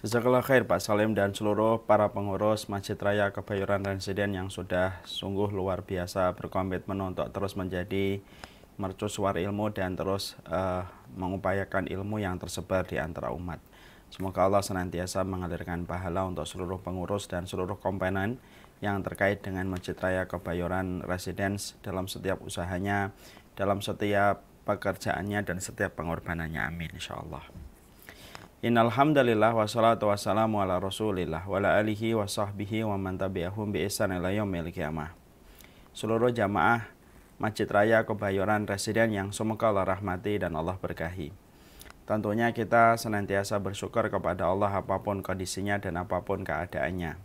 Jazakallah khair Pak Salim dan seluruh para pengurus Masjid Raya Kebayoran Residen yang sudah sungguh luar biasa berkomitmen untuk terus menjadi mercusuar ilmu dan terus mengupayakan ilmu yang tersebar di antara umat. Semoga Allah senantiasa mengalirkan pahala untuk seluruh pengurus dan seluruh komponen yang terkait dengan Masjid Raya Kebayoran Residence dalam setiap usahanya, dalam setiap pekerjaannya dan setiap pengorbanannya. Amin insyaallah. Innal hamdalillah wassalatu wassalamu ala Rasulillah wa ala alihi wa sahbihi wa man tabi'ahum bi ihsan ila yaumil qiyamah. Seluruh jamaah Masjid Raya Kebayoran Residen yang semoga Allah rahmati dan Allah berkahi. Tentunya kita senantiasa bersyukur kepada Allah apapun kondisinya dan apapun keadaannya.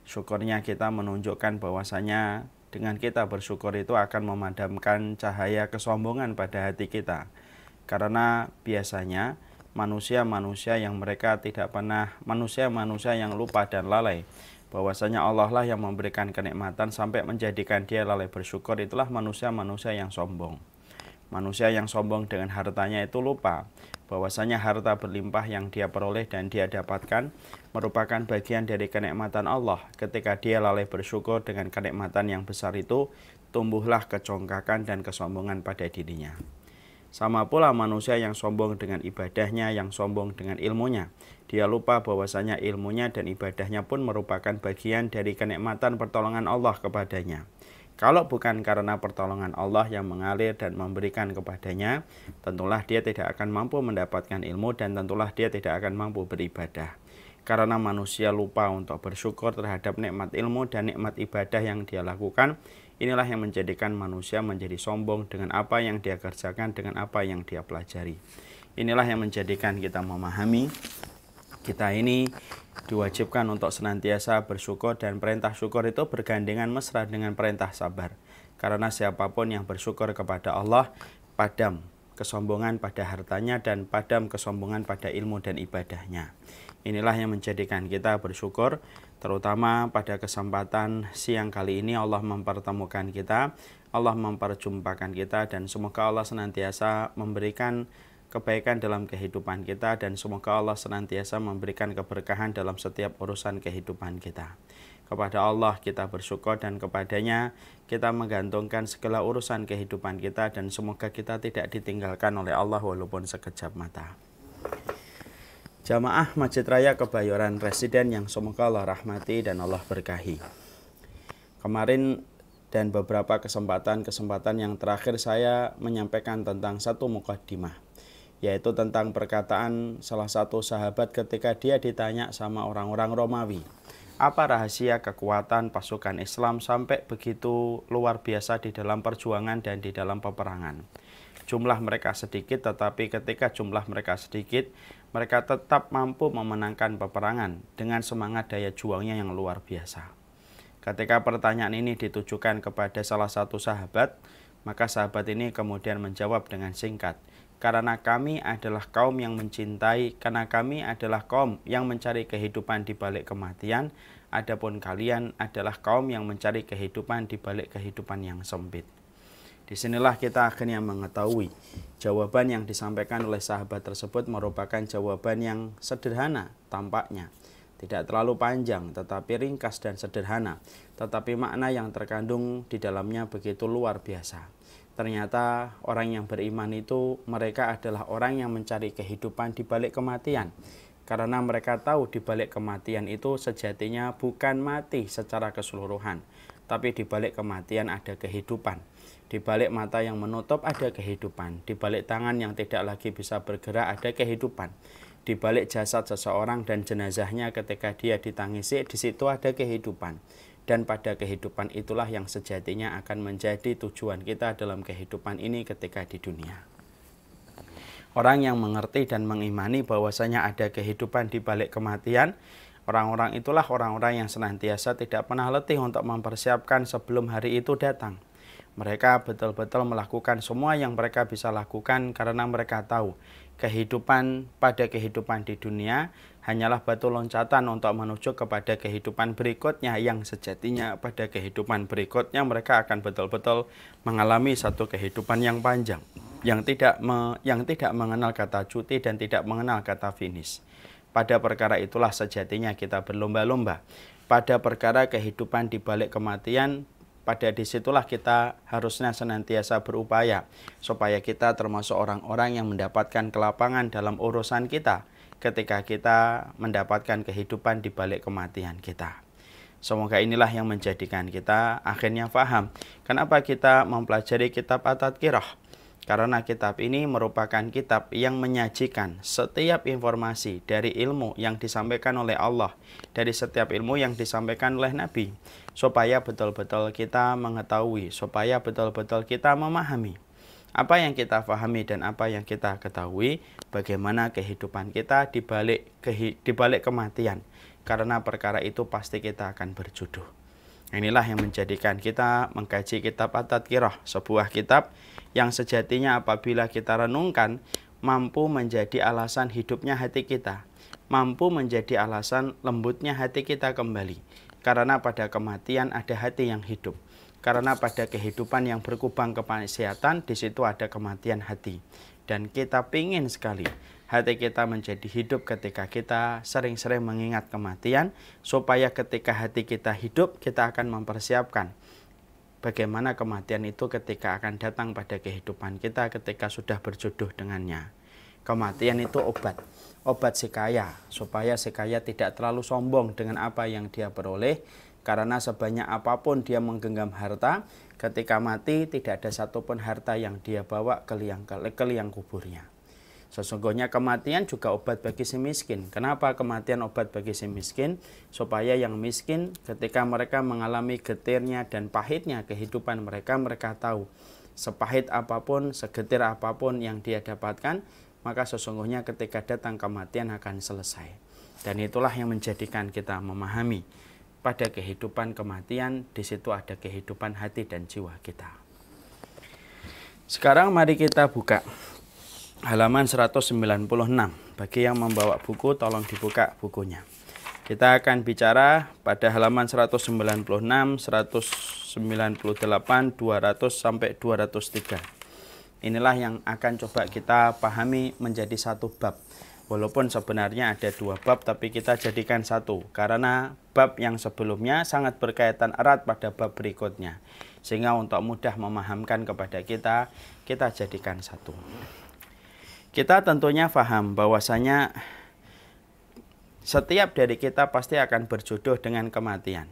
Syukurnya kita menunjukkan bahwasanya dengan kita bersyukur itu akan memadamkan cahaya kesombongan pada hati kita. Karena biasanya manusia-manusia yang mereka tidak pernah, manusia-manusia yang lupa dan lalai bahwasanya Allah lah yang memberikan kenikmatan sampai menjadikan dia lalai bersyukur, itulah manusia-manusia yang sombong. Manusia yang sombong dengan hartanya itu lupa bahwasanya harta berlimpah yang dia peroleh dan dia dapatkan merupakan bagian dari kenikmatan Allah. Ketika dia lalai bersyukur dengan kenikmatan yang besar itu, tumbuhlah kecongkakan dan kesombongan pada dirinya. Sama pula manusia yang sombong dengan ibadahnya, yang sombong dengan ilmunya. Dia lupa bahwasanya ilmunya dan ibadahnya pun merupakan bagian dari kenikmatan pertolongan Allah kepadanya. Kalau bukan karena pertolongan Allah yang mengalir dan memberikan kepadanya, tentulah dia tidak akan mampu mendapatkan ilmu dan tentulah dia tidak akan mampu beribadah. Karena manusia lupa untuk bersyukur terhadap nikmat ilmu dan nikmat ibadah yang dia lakukan, inilah yang menjadikan manusia menjadi sombong dengan apa yang dia kerjakan, dengan apa yang dia pelajari. Inilah yang menjadikan kita memahami kita ini diwajibkan untuk senantiasa bersyukur, dan perintah syukur itu bergandengan mesra dengan perintah sabar. Karena siapapun yang bersyukur kepada Allah, padam kesombongan pada hartanya dan padam kesombongan pada ilmu dan ibadahnya. Inilah yang menjadikan kita bersyukur, terutama pada kesempatan siang kali ini Allah mempertemukan kita, Allah memperjumpakan kita, dan semoga Allah senantiasa memberikan kebaikan dalam kehidupan kita dan semoga Allah senantiasa memberikan keberkahan dalam setiap urusan kehidupan kita. Kepada Allah kita bersyukur dan kepadanya kita menggantungkan segala urusan kehidupan kita dan semoga kita tidak ditinggalkan oleh Allah walaupun sekejap mata. Jamaah Masjid Raya Kebayoran Residen yang semoga Allah rahmati dan Allah berkahi. Kemarin dan beberapa kesempatan yang terakhir saya menyampaikan tentang satu mukaddimah, yaitu tentang perkataan salah satu sahabat ketika dia ditanya sama orang-orang Romawi, apa rahasia kekuatan pasukan Islam sampai begitu luar biasa di dalam perjuangan dan di dalam peperangan. Jumlah mereka sedikit, tetapi ketika jumlah mereka sedikit, mereka tetap mampu memenangkan peperangan dengan semangat daya juangnya yang luar biasa. Ketika pertanyaan ini ditujukan kepada salah satu sahabat, maka sahabat ini kemudian menjawab dengan singkat, karena kami adalah kaum yang mencintai, karena kami adalah kaum yang mencari kehidupan di balik kematian, adapun kalian adalah kaum yang mencari kehidupan di balik kehidupan yang sempit. Disinilah kita akhirnya mengetahui jawaban yang disampaikan oleh sahabat tersebut merupakan jawaban yang sederhana tampaknya. Tidak terlalu panjang tetapi ringkas dan sederhana, tetapi makna yang terkandung di dalamnya begitu luar biasa. Ternyata orang yang beriman itu mereka adalah orang yang mencari kehidupan di balik kematian. Karena mereka tahu di balik kematian itu sejatinya bukan mati secara keseluruhan, tapi di balik kematian ada kehidupan. Di balik mata yang menutup ada kehidupan. Di balik tangan yang tidak lagi bisa bergerak ada kehidupan. Di balik jasad seseorang dan jenazahnya ketika dia ditangisi, di situ ada kehidupan. Dan pada kehidupan itulah yang sejatinya akan menjadi tujuan kita dalam kehidupan ini ketika di dunia. Orang yang mengerti dan mengimani bahwasanya ada kehidupan di balik kematian, orang-orang itulah orang-orang yang senantiasa tidak pernah letih untuk mempersiapkan sebelum hari itu datang. Mereka betul-betul melakukan semua yang mereka bisa lakukan karena mereka tahu pada kehidupan di dunia hanyalah batu loncatan untuk menuju kepada kehidupan berikutnya, yang sejatinya pada kehidupan berikutnya mereka akan betul-betul mengalami satu kehidupan yang panjang, yang tidak mengenal kata cuti dan tidak mengenal kata finish. Pada perkara itulah sejatinya kita berlomba-lomba. Pada perkara kehidupan di balik kematian, pada disitulah kita harusnya senantiasa berupaya supaya kita termasuk orang-orang yang mendapatkan kelapangan dalam urusan kita ketika kita mendapatkan kehidupan di balik kematian kita. Semoga inilah yang menjadikan kita akhirnya paham kenapa kita mempelajari kitab At-Tadhkirah. Karena kitab ini merupakan kitab yang menyajikan setiap informasi dari ilmu yang disampaikan oleh Allah, dari setiap ilmu yang disampaikan oleh Nabi, supaya betul-betul kita mengetahui, supaya betul-betul kita memahami apa yang kita pahami dan apa yang kita ketahui, bagaimana kehidupan kita di balik kematian. Karena perkara itu pasti kita akan berjodoh. Inilah yang menjadikan kita mengkaji kitab At-Tadhkirah, sebuah kitab yang sejatinya apabila kita renungkan mampu menjadi alasan hidupnya hati kita, mampu menjadi alasan lembutnya hati kita kembali. Karena pada kematian ada hati yang hidup. Karena pada kehidupan yang berkubang kemaksiatan, di situ ada kematian hati. Dan kita pingin sekali hati kita menjadi hidup ketika kita sering-sering mengingat kematian, supaya ketika hati kita hidup, kita akan mempersiapkan bagaimana kematian itu ketika akan datang pada kehidupan kita ketika sudah berjodoh dengannya. Kematian itu obat si kaya, supaya si kaya tidak terlalu sombong dengan apa yang dia peroleh, karena sebanyak apapun dia menggenggam harta, ketika mati tidak ada satupun harta yang dia bawa ke liang kuburnya. Sesungguhnya kematian juga obat bagi si miskin. Kenapa kematian obat bagi si miskin? Supaya yang miskin ketika mereka mengalami getirnya dan pahitnya kehidupan mereka, mereka tahu sepahit apapun, segetir apapun yang dia dapatkan, maka sesungguhnya ketika datang kematian akan selesai. Dan itulah yang menjadikan kita memahami pada kehidupan kematian, di situ ada kehidupan hati dan jiwa kita. Sekarang mari kita buka halaman 196. Bagi yang membawa buku, tolong dibuka bukunya. Kita akan bicara pada halaman 196, 198, 200 sampai 203. Inilah yang akan coba kita pahami menjadi satu bab. Walaupun sebenarnya ada dua bab, tapi kita jadikan satu. Karena bab yang sebelumnya sangat berkaitan erat pada bab berikutnya. Sehingga untuk mudah memahamkan kepada kita, kita jadikan satu. Kita tentunya paham bahwasanya setiap dari kita pasti akan berjodoh dengan kematian.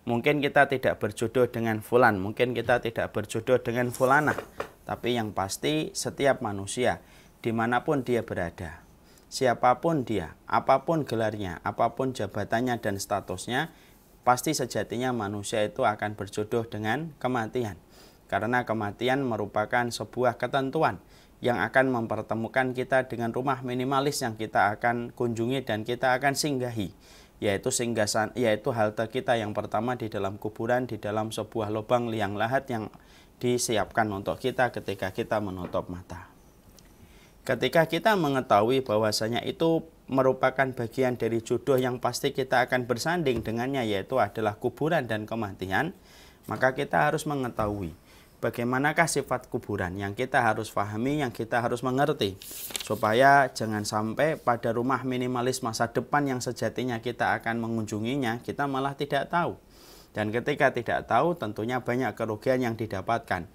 Mungkin kita tidak berjodoh dengan fulan, mungkin kita tidak berjodoh dengan fulanah. Tapi yang pasti setiap manusia, dimanapun dia berada, siapapun dia, apapun gelarnya, apapun jabatannya dan statusnya, pasti sejatinya manusia itu akan berjodoh dengan kematian. Karena kematian merupakan sebuah ketentuan yang akan mempertemukan kita dengan rumah minimalis yang kita akan kunjungi dan kita akan singgahi, yaitu halte kita yang pertama di dalam kuburan, di dalam sebuah lubang liang lahat yang disiapkan untuk kita ketika kita menutup mata. Ketika kita mengetahui bahwasanya itu merupakan bagian dari jodoh yang pasti kita akan bersanding dengannya, yaitu adalah kuburan dan kematian, maka kita harus mengetahui bagaimanakah sifat kuburan yang kita harus pahami, yang kita harus mengerti, supaya jangan sampai pada rumah minimalis masa depan yang sejatinya kita akan mengunjunginya, kita malah tidak tahu. Dan ketika tidak tahu, tentunya banyak kerugian yang didapatkan.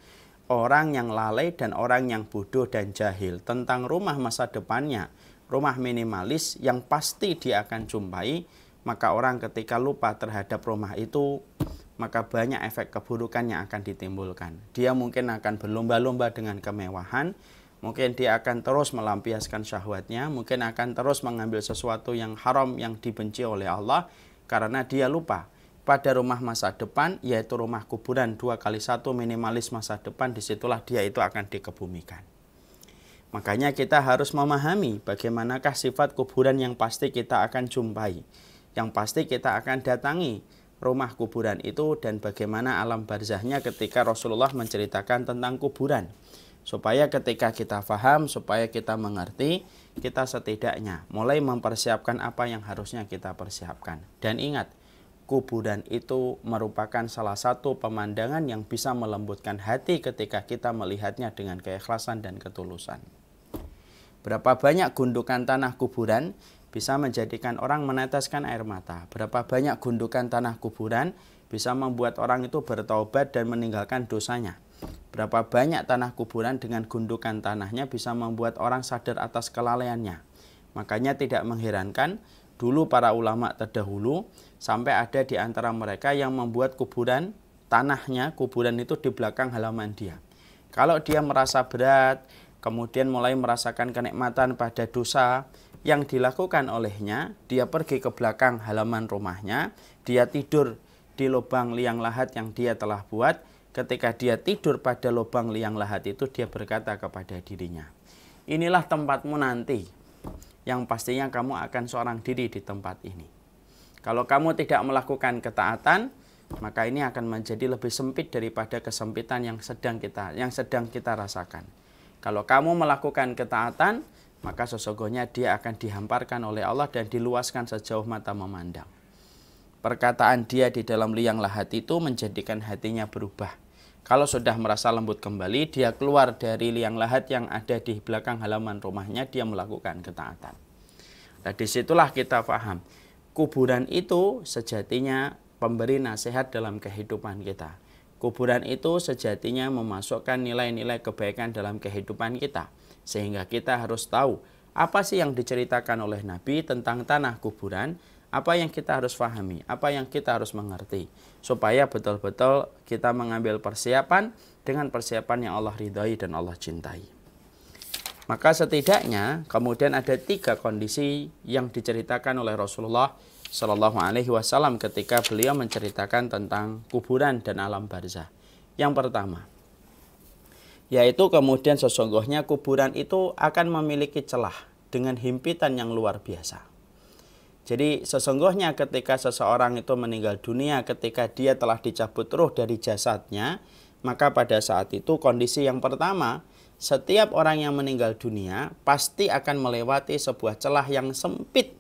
Orang yang lalai dan orang yang bodoh dan jahil tentang rumah masa depannya, rumah minimalis yang pasti dia akan jumpai, maka orang ketika lupa terhadap rumah itu, maka banyak efek keburukan yang akan ditimbulkan. Dia mungkin akan berlomba-lomba dengan kemewahan, mungkin dia akan terus melampiaskan syahwatnya, mungkin akan terus mengambil sesuatu yang haram yang dibenci oleh Allah, karena dia lupa pada rumah masa depan, yaitu rumah kuburan 2x1 minimalis masa depan, disitulah dia itu akan dikebumikan. Makanya kita harus memahami bagaimanakah sifat kuburan yang pasti kita akan jumpai, yang pasti kita akan datangi rumah kuburan itu, dan bagaimana alam barzahnya ketika Rasulullah menceritakan tentang kuburan. Supaya ketika kita paham, supaya kita mengerti, kita setidaknya mulai mempersiapkan apa yang harusnya kita persiapkan. Dan ingat, kuburan itu merupakan salah satu pemandangan yang bisa melembutkan hati ketika kita melihatnya dengan keikhlasan dan ketulusan. Berapa banyak gundukan tanah kuburan bisa menjadikan orang meneteskan air mata. Berapa banyak gundukan tanah kuburan bisa membuat orang itu bertaubat dan meninggalkan dosanya. Berapa banyak tanah kuburan dengan gundukan tanahnya bisa membuat orang sadar atas kelalaiannya. Makanya tidak mengherankan dulu para ulama terdahulu sampai ada di antara mereka yang membuat kuburan tanahnya, kuburan itu di belakang halaman dia. Kalau dia merasa berat, kemudian mulai merasakan kenikmatan pada dosa yang dilakukan olehnya, dia pergi ke belakang halaman rumahnya, dia tidur di lubang liang lahat yang dia telah buat. Ketika dia tidur pada lubang liang lahat itu, dia berkata kepada dirinya, inilah tempatmu nanti, yang pastinya kamu akan seorang diri di tempat ini. Kalau kamu tidak melakukan ketaatan, maka ini akan menjadi lebih sempit daripada kesempitan yang sedang kita rasakan. Kalau kamu melakukan ketaatan, maka sesungguhnya dia akan dihamparkan oleh Allah dan diluaskan sejauh mata memandang. Perkataan dia di dalam liang lahat itu menjadikan hatinya berubah. Kalau sudah merasa lembut kembali, dia keluar dari liang lahat yang ada di belakang halaman rumahnya, dia melakukan ketaatan. Nah, disitulah kita paham, kuburan itu sejatinya pemberi nasihat dalam kehidupan kita. Kuburan itu sejatinya memasukkan nilai-nilai kebaikan dalam kehidupan kita. Sehingga kita harus tahu apa sih yang diceritakan oleh Nabi tentang tanah kuburan, apa yang kita harus pahami, apa yang kita harus mengerti. Supaya betul-betul kita mengambil persiapan dengan persiapan yang Allah ridhai dan Allah cintai. Maka setidaknya kemudian ada 3 kondisi yang diceritakan oleh Rasulullah Shallallahu Alaihi Wasallam ketika beliau menceritakan tentang kuburan dan alam barzah. Yang pertama, yaitu kemudian sesungguhnya kuburan itu akan memiliki celah dengan himpitan yang luar biasa. Jadi sesungguhnya ketika seseorang itu meninggal dunia, ketika dia telah dicabut ruh dari jasadnya, maka pada saat itu kondisi yang pertama, setiap orang yang meninggal dunia pasti akan melewati sebuah celah yang sempit.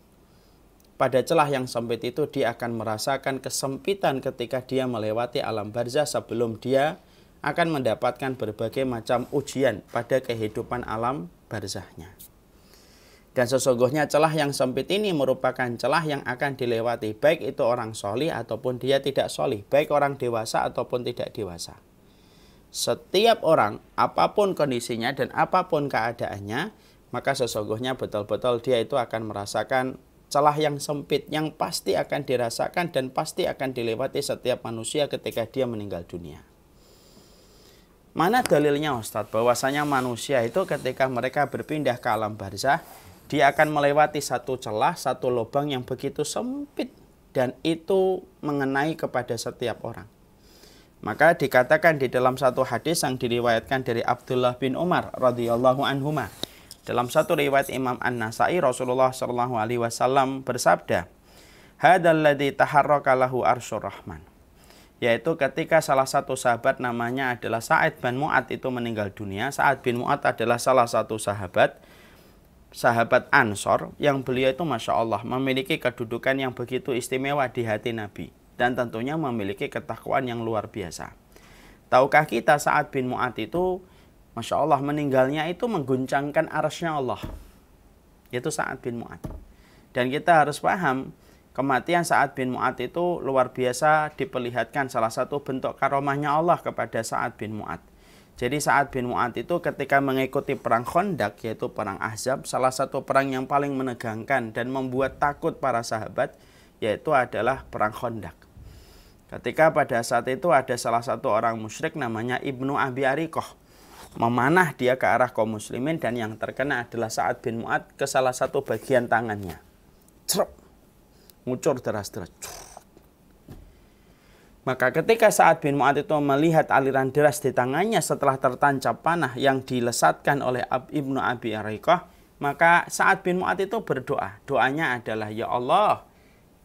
Pada celah yang sempit itu dia akan merasakan kesempitan ketika dia melewati alam barzah sebelum dia akan mendapatkan berbagai macam ujian pada kehidupan alam barzahnya. Dan sesungguhnya celah yang sempit ini merupakan celah yang akan dilewati baik itu orang solih ataupun dia tidak solih, baik orang dewasa ataupun tidak dewasa. Setiap orang, apapun kondisinya dan apapun keadaannya, maka sesungguhnya betul-betul dia itu akan merasakan celah yang sempit yang pasti akan dirasakan dan pasti akan dilewati setiap manusia ketika dia meninggal dunia. Mana dalilnya Ustadz? Bahwasanya manusia itu ketika mereka berpindah ke alam barzah, dia akan melewati satu celah, satu lubang yang begitu sempit. Dan itu mengenai kepada setiap orang. Maka dikatakan di dalam satu hadis yang diriwayatkan dari Abdullah bin Umar radhiyallahu anhuma. Dalam satu riwayat Imam An-Nasai, Rasulullah Shallallahu Alaihi Wasallam bersabda, "Hadzal ladzi taharraka lahu arsyur rahman." Yaitu ketika salah satu sahabat namanya adalah Sa'ad bin Mu'adz itu meninggal dunia. Sa'ad bin Mu'adz adalah salah satu sahabat Ansor yang beliau itu Masya Allah memiliki kedudukan yang begitu istimewa di hati Nabi. Dan tentunya memiliki ketakwaan yang luar biasa. Tahukah kita Sa'ad bin Mu'adz itu Masya Allah meninggalnya itu mengguncangkan arsy-Nya Allah. Yaitu Sa'ad bin Mu'adz. Dan kita harus paham kematian Sa'ad bin Mu'adz itu luar biasa diperlihatkan salah satu bentuk karomahnya Allah kepada Sa'ad bin Mu'adz. Jadi Sa'ad bin Mu'adz itu ketika mengikuti perang Khandaq yaitu perang Ahzab, salah satu perang yang paling menegangkan dan membuat takut para sahabat yaitu adalah perang Khandaq. Ketika pada saat itu ada salah satu orang musyrik namanya Ibnu Abi Ariqah. Memanah dia ke arah kaum muslimin dan yang terkena adalah Sa'ad bin Mu'adz ke salah satu bagian tangannya. Cerep. Ngucur deras-deras. Maka ketika Sa'ad bin Mu'adz itu melihat aliran deras di tangannya setelah tertancap panah yang dilesatkan oleh Ibnu Abi Ariqah, maka Sa'ad bin Mu'adz itu berdoa. Doanya adalah, ya Allah,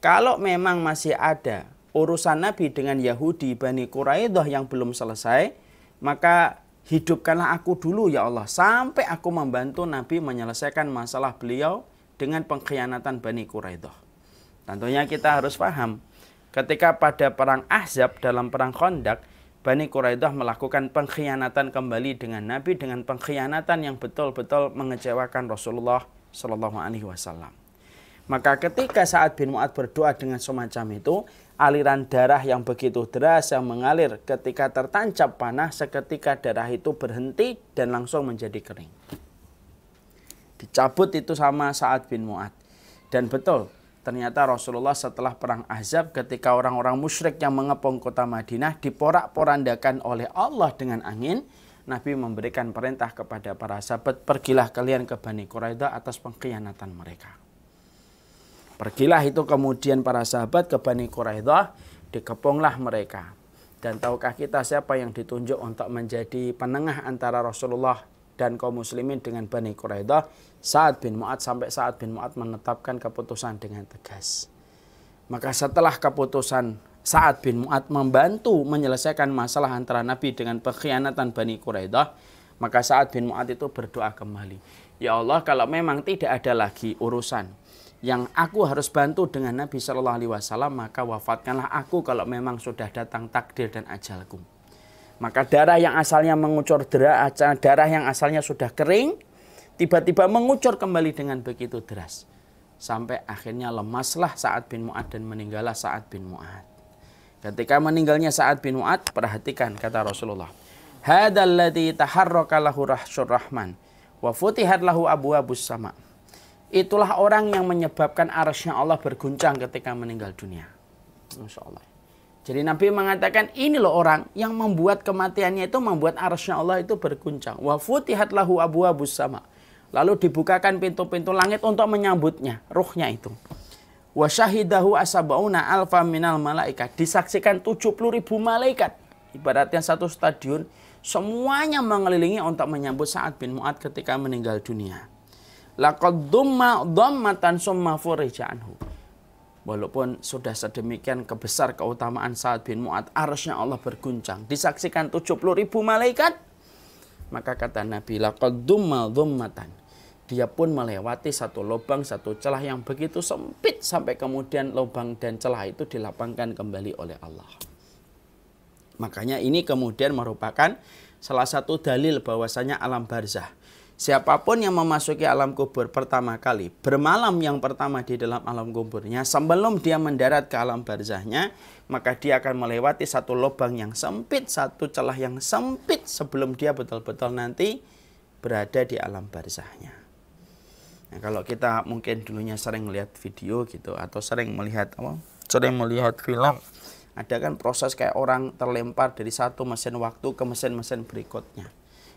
kalau memang masih ada urusan Nabi dengan Yahudi Bani Quraidah yang belum selesai, maka hidupkanlah aku dulu ya Allah, sampai aku membantu Nabi menyelesaikan masalah beliau dengan pengkhianatan Bani Quraidah. Tentunya kita harus paham, ketika pada perang Ahzab dalam perang Khandaq, Bani Quraidah melakukan pengkhianatan kembali dengan Nabi dengan pengkhianatan yang betul-betul mengecewakan Rasulullah Shallallahu Alaihi Wasallam. Maka ketika Sa'ad bin Mu'adz berdoa dengan semacam itu, aliran darah yang begitu deras yang mengalir ketika tertancap panah, seketika darah itu berhenti dan langsung menjadi kering. Dicabut itu sama Sa'ad bin Mu'adz. Dan betul, ternyata Rasulullah setelah perang Ahzab ketika orang-orang musyrik yang mengepung kota Madinah diporak-porandakan oleh Allah dengan angin, Nabi memberikan perintah kepada para sahabat, pergilah kalian ke Bani Quraidah atas pengkhianatan mereka. Pergilah itu kemudian para sahabat ke Bani Quraidah, dikepunglah mereka. Dan tahukah kita siapa yang ditunjuk untuk menjadi penengah antara Rasulullah dan kaum muslimin dengan Bani Quraidah? Sa'ad bin Mu'adz, sampai Sa'ad bin Mu'adz menetapkan keputusan dengan tegas. Maka setelah keputusan Sa'ad bin Mu'adz membantu menyelesaikan masalah antara Nabi dengan pengkhianatan Bani Quraidah, maka Sa'ad bin Mu'adz itu berdoa kembali, ya Allah, kalau memang tidak ada lagi urusan yang aku harus bantu dengan Nabi Shallallahu Alaihi Wasallam, maka wafatkanlah aku kalau memang sudah datang takdir dan ajalku. Maka darah yang asalnya mengucur, darah yang asalnya sudah kering, tiba-tiba mengucur kembali dengan begitu deras. Sampai akhirnya lemaslah Sa'ad bin Mu'adz dan meninggallah Sa'ad bin Mu'adz. Ketika meninggalnya Sa'ad bin Mu'adz, perhatikan kata Rasulullah, hadzal ladzi taharraka lahu rahsyur rahman wa futihat lahu abwabus sama. Itulah orang yang menyebabkan arsy Allah berguncang ketika meninggal dunia. Masya Allah. Jadi Nabi mengatakan ini loh orang yang membuat kematiannya itu membuat arsy Allah itu berguncang. Wa futihat lahu abwabus sama. Lalu dibukakan pintu-pintu langit untuk menyambutnya, ruhnya itu. Wa syahidahu asab'una alfa minal malaikat. Disaksikan 70.000 malaikat. Ibaratnya satu stadion, semuanya mengelilingi untuk menyambut Sa'ad bin Mu'adz ketika meninggal dunia. Laqad dhammatan summa furija anhu. Walaupun sudah sedemikian kebesar keutamaan Sa'ad bin Mu'adz, arsy-Nya Allah berguncang, disaksikan 70.000 malaikat, maka kata Nabi, laqad dhammatan. Dia pun melewati satu lubang, satu celah yang begitu sempit, sampai kemudian lubang dan celah itu dilapangkan kembali oleh Allah. Makanya ini kemudian merupakan salah satu dalil bahwasanya alam barzah, siapapun yang memasuki alam kubur pertama kali, bermalam yang pertama di dalam alam kuburnya, sebelum dia mendarat ke alam barzahnya, maka dia akan melewati satu lubang yang sempit, satu celah yang sempit, sebelum dia betul-betul nanti berada di alam barzahnya. Nah, kalau kita mungkin dulunya sering melihat video gitu, atau sering melihat film, ada kan proses kayak orang terlempar dari satu mesin waktu ke mesin-mesin berikutnya.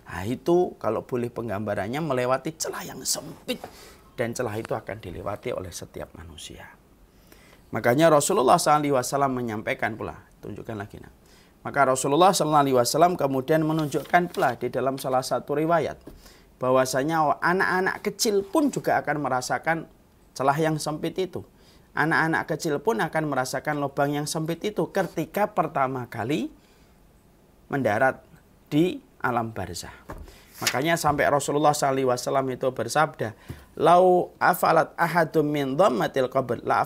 Nah itu kalau boleh penggambarannya melewati celah yang sempit, dan celah itu akan dilewati oleh setiap manusia. Makanya Rasulullah SAW menyampaikan pula, tunjukkan lagi nah. Maka Rasulullah SAW kemudian menunjukkan pula di dalam salah satu riwayat bahwasanya anak-anak kecil pun juga akan merasakan celah yang sempit itu. Anak-anak kecil pun akan merasakan lubang yang sempit itu ketika pertama kali mendarat di alam barzah. Makanya sampai Rasulullah SAW itu bersabda, lau afalat ahadum min dhammatil qabr la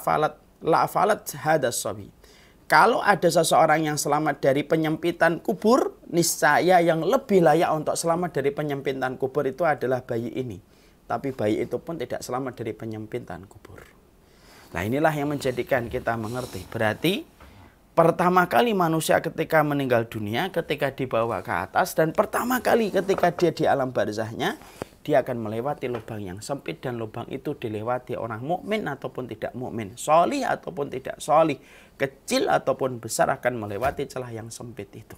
afalat hadas sabi. Kalau ada seseorang yang selamat dari penyempitan kubur, niscaya yang lebih layak untuk selamat dari penyempitan kubur itu adalah bayi ini. Tapi bayi itu pun tidak selamat dari penyempitan kubur. Nah inilah yang menjadikan kita mengerti. Berarti pertama kali manusia ketika meninggal dunia, ketika dibawa ke atas, dan pertama kali ketika dia di alam barzahnya, dia akan melewati lubang yang sempit, dan lubang itu dilewati orang mukmin ataupun tidak mukmin, sholih ataupun tidak sholih, kecil ataupun besar akan melewati celah yang sempit itu.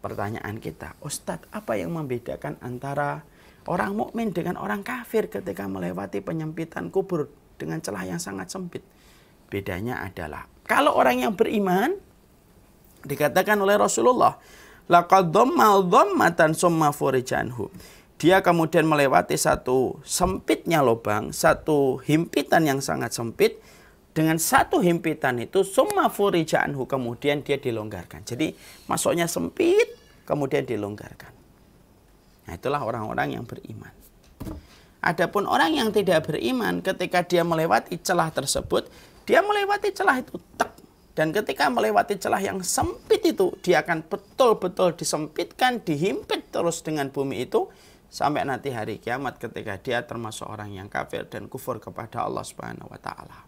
Pertanyaan kita, Ustadz, apa yang membedakan antara orang mukmin dengan orang kafir ketika melewati penyempitan kubur dengan celah yang sangat sempit? Bedanya adalah kalau orang yang beriman, dikatakan oleh Rasulullah, laqad dhammatan summa furija anhu. Dia kemudian melewati satu sempitnya lubang, satu himpitan yang sangat sempit. Dengan satu himpitan itu summa furija anhu, kemudian dia dilonggarkan. Jadi masuknya sempit, kemudian dilonggarkan. Nah, itulah orang-orang yang beriman. Adapun orang yang tidak beriman, ketika dia melewati celah tersebut, dia melewati celah itu tek. Dan ketika melewati celah yang sempit itu, dia akan betul-betul disempitkan, dihimpit terus dengan bumi itu, sampai nanti hari kiamat ketika dia termasuk orang yang kafir dan kufur kepada Allah Subhanahu wa taala.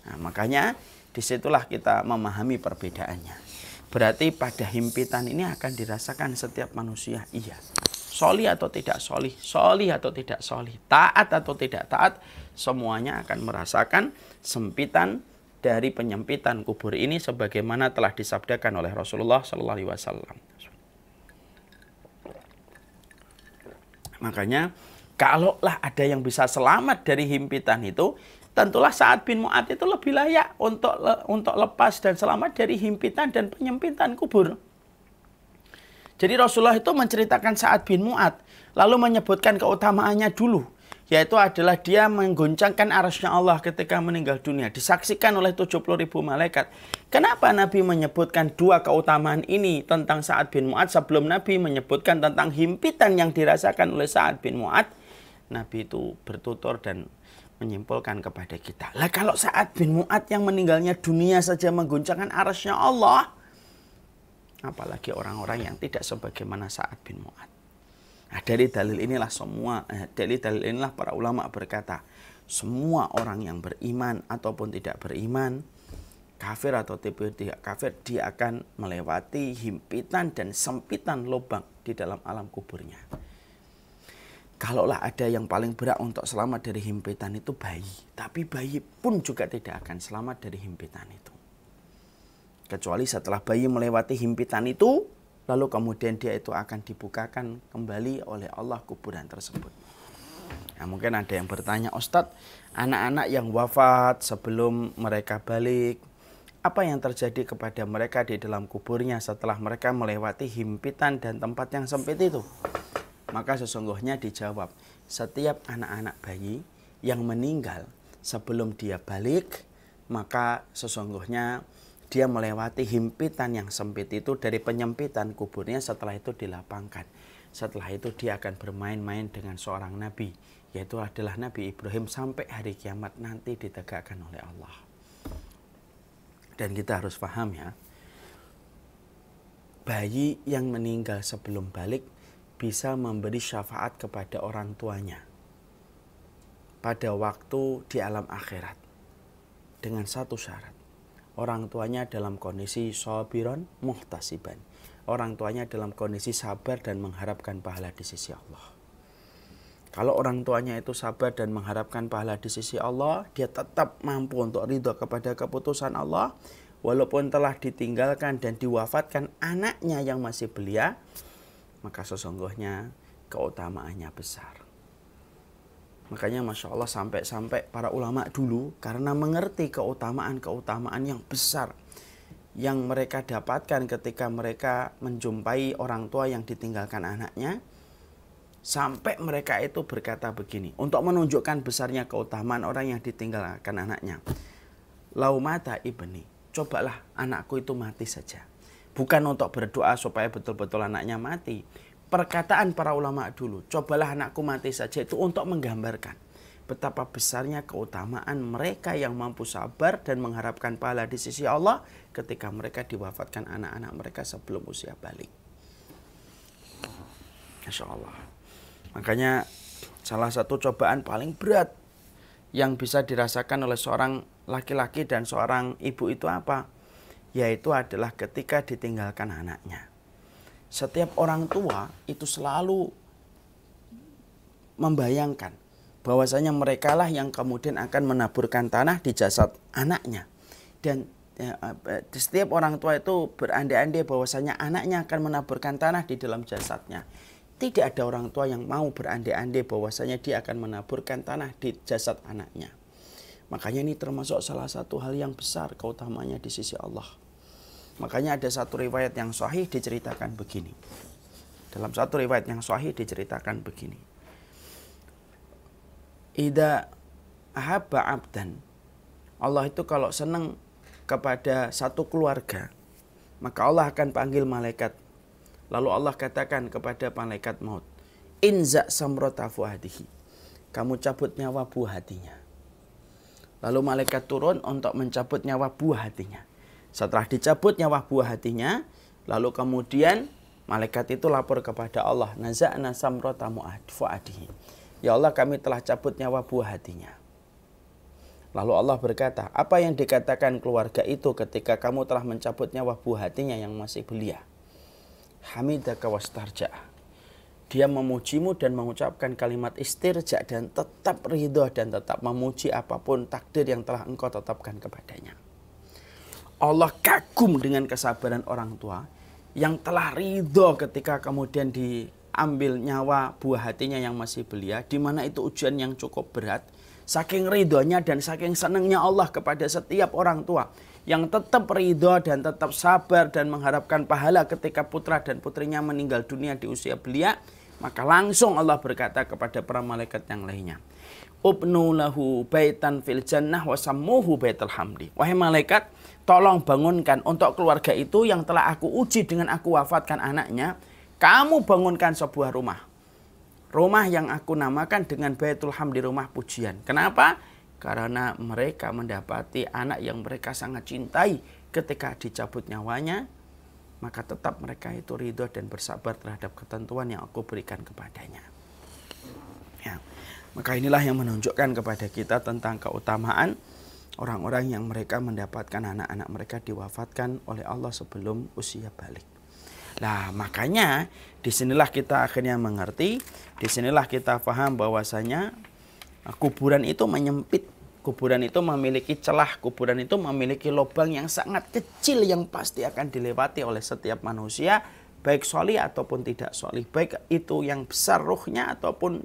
Nah, makanya disitulah kita memahami perbedaannya. Berarti pada himpitan ini akan dirasakan setiap manusia, iya. Solih atau tidak solih, solih atau tidak solih, taat atau tidak taat, semuanya akan merasakan sempitan dari penyempitan kubur ini sebagaimana telah disabdakan oleh Rasulullah Sallallahu Alaihi Wasallam. Makanya kalaulah ada yang bisa selamat dari himpitan itu, tentulah Sa'ad bin Mu'adz itu lebih layak untuk lepas dan selamat dari himpitan dan penyempitan kubur. Jadi Rasulullah itu menceritakan Sa'ad bin Mu'adz, lalu menyebutkan keutamaannya dulu, yaitu adalah dia menggoncangkan arasy Allah ketika meninggal dunia, disaksikan oleh 70.000 malaikat. Kenapa Nabi menyebutkan dua keutamaan ini tentang Sa'ad bin Mu'adz sebelum Nabi menyebutkan tentang himpitan yang dirasakan oleh Sa'ad bin Mu'adz? Nabi itu bertutur dan menyimpulkan kepada kita. Lah kalau Sa'ad bin Mu'adz yang meninggalnya dunia saja menggoncangkan arasy Allah, apalagi orang-orang yang tidak sebagaimana Sa'ad bin Mu'adz. Nah, dari dalil inilah para ulama berkata, semua orang yang beriman ataupun tidak beriman, kafir atau tidak kafir, dia akan melewati himpitan dan sempitan lubang di dalam alam kuburnya. Kalaulah ada yang paling berat untuk selamat dari himpitan itu bayi, tapi bayi pun juga tidak akan selamat dari himpitan itu. Kecuali setelah bayi melewati himpitan itu, lalu kemudian dia itu akan dibukakan kembali oleh Allah kuburan tersebut. Nah, mungkin ada yang bertanya, Ustadz, anak-anak yang wafat sebelum mereka balik, apa yang terjadi kepada mereka di dalam kuburnya setelah mereka melewati himpitan dan tempat yang sempit itu? Maka sesungguhnya dijawab, setiap anak-anak bayi yang meninggal sebelum dia balik, maka sesungguhnya dia melewati himpitan yang sempit itu dari penyempitan kuburnya, setelah itu dilapangkan. Setelah itu dia akan bermain-main dengan seorang nabi, yaitu adalah Nabi Ibrahim, sampai hari kiamat nanti ditegakkan oleh Allah. Dan kita harus paham ya, bayi yang meninggal sebelum balik bisa memberi syafaat kepada orang tuanya pada waktu di alam akhirat. Dengan satu syarat, orang tuanya dalam kondisi sabiron muhtasiban. Orang tuanya dalam kondisi sabar dan mengharapkan pahala di sisi Allah. Kalau orang tuanya itu sabar dan mengharapkan pahala di sisi Allah, dia tetap mampu untuk ridho kepada keputusan Allah, walaupun telah ditinggalkan dan diwafatkan anaknya yang masih belia, maka sesungguhnya keutamaannya besar. Makanya Masya Allah sampai para ulama dulu karena mengerti keutamaan-keutamaan yang besar yang mereka dapatkan ketika mereka menjumpai orang tua yang ditinggalkan anaknya, sampai mereka itu berkata begini, untuk menunjukkan besarnya keutamaan orang yang ditinggalkan anaknya. Lau mata ibni, cobalah anakku itu mati saja. Bukan untuk berdoa supaya betul-betul anaknya mati. Perkataan para ulama dulu, cobalah anakku mati saja, itu untuk menggambarkan betapa besarnya keutamaan mereka yang mampu sabar dan mengharapkan pahala di sisi Allah ketika mereka diwafatkan anak-anak mereka sebelum usia balik. Masya Allah. Makanya salah satu cobaan paling berat yang bisa dirasakan oleh seorang laki-laki dan seorang ibu itu apa? Yaitu adalah ketika ditinggalkan anaknya. Setiap orang tua itu selalu membayangkan bahwasanya merekalah yang kemudian akan menaburkan tanah di jasad anaknya. Dan setiap orang tua itu berandai-andai bahwasanya anaknya akan menaburkan tanah di dalam jasadnya. Tidak ada orang tua yang mau berandai-andai bahwasanya dia akan menaburkan tanah di jasad anaknya. Makanya ini termasuk salah satu hal yang besar keutamanya di sisi Allah. Makanya ada satu riwayat yang sahih diceritakan begini. Dalam satu riwayat yang sahih diceritakan begini. Idza ahabba abdan, Allah itu kalau senang kepada satu keluarga, maka Allah akan panggil malaikat. Lalu Allah katakan kepada malaikat maut, inza samrata fuadihi, kamu cabut nyawa buah hatinya. Lalu malaikat turun untuk mencabut nyawa buah hatinya. Setelah dicabut nyawa buah hatinya, lalu kemudian Malaikat itu lapor kepada Allah, naza'na samrata fuadihi. Ya Allah, kami telah cabut nyawa buah hatinya. Lalu Allah berkata, apa yang dikatakan keluarga itu ketika kamu telah mencabut nyawa buah hatinya yang masih belia? Hamidaka wastarja'ah. Dia memujimu dan mengucapkan kalimat istirja dan tetap ridho dan tetap memuji apapun takdir yang telah engkau tetapkan kepadanya. Allah kagum dengan kesabaran orang tua yang telah ridho ketika kemudian diambil nyawa buah hatinya yang masih belia, di mana itu ujian yang cukup berat. Saking ridhonya dan saking senangnya Allah kepada setiap orang tua yang tetap ridho dan tetap sabar dan mengharapkan pahala ketika putra dan putrinya meninggal dunia di usia belia, maka langsung Allah berkata kepada para malaikat yang lainnya, ubnu lahu baitan fil jannah wa sammuhu baitul hamdi. Wahai malaikat, tolong bangunkan untuk keluarga itu yang telah aku uji dengan aku wafatkan anaknya. Kamu bangunkan sebuah rumah. Rumah yang aku namakan dengan Baitul Hamdi, rumah pujian. Kenapa? Karena mereka mendapati anak yang mereka sangat cintai ketika dicabut nyawanya, maka tetap mereka itu ridho dan bersabar terhadap ketentuan yang aku berikan kepadanya. Ya. Maka inilah yang menunjukkan kepada kita tentang keutamaan orang-orang yang mereka mendapatkan anak-anak mereka diwafatkan oleh Allah sebelum usia balik. Nah, makanya disinilah kita akhirnya mengerti, disinilah kita paham bahwasanya kuburan itu menyempit, kuburan itu memiliki celah, kuburan itu memiliki lubang yang sangat kecil yang pasti akan dilewati oleh setiap manusia, baik solih ataupun tidak solih, baik itu yang besar ruhnya ataupun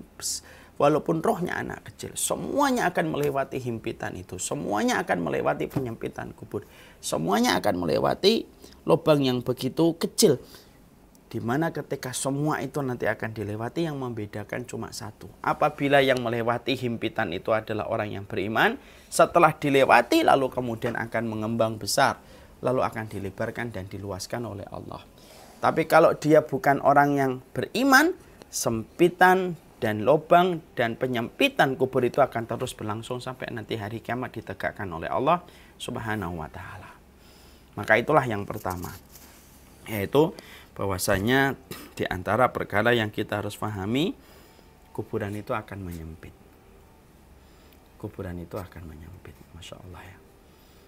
walaupun rohnya anak kecil, semuanya akan melewati himpitan itu, semuanya akan melewati penyempitan kubur, semuanya akan melewati lubang yang begitu kecil, di mana ketika semua itu nanti akan dilewati, yang membedakan cuma satu. Apabila yang melewati himpitan itu adalah orang yang beriman, setelah dilewati lalu kemudian akan mengembang besar, lalu akan dilebarkan dan diluaskan oleh Allah. Tapi kalau dia bukan orang yang beriman, sempitan dan lubang dan penyempitan kubur itu akan terus berlangsung sampai nanti hari kiamat ditegakkan oleh Allah Subhanahu wa taala. Maka itulah yang pertama, yaitu bahwasanya di antara perkara yang kita harus pahami, kuburan itu akan menyempit. Kuburan itu akan menyempit, Masya Allah ya.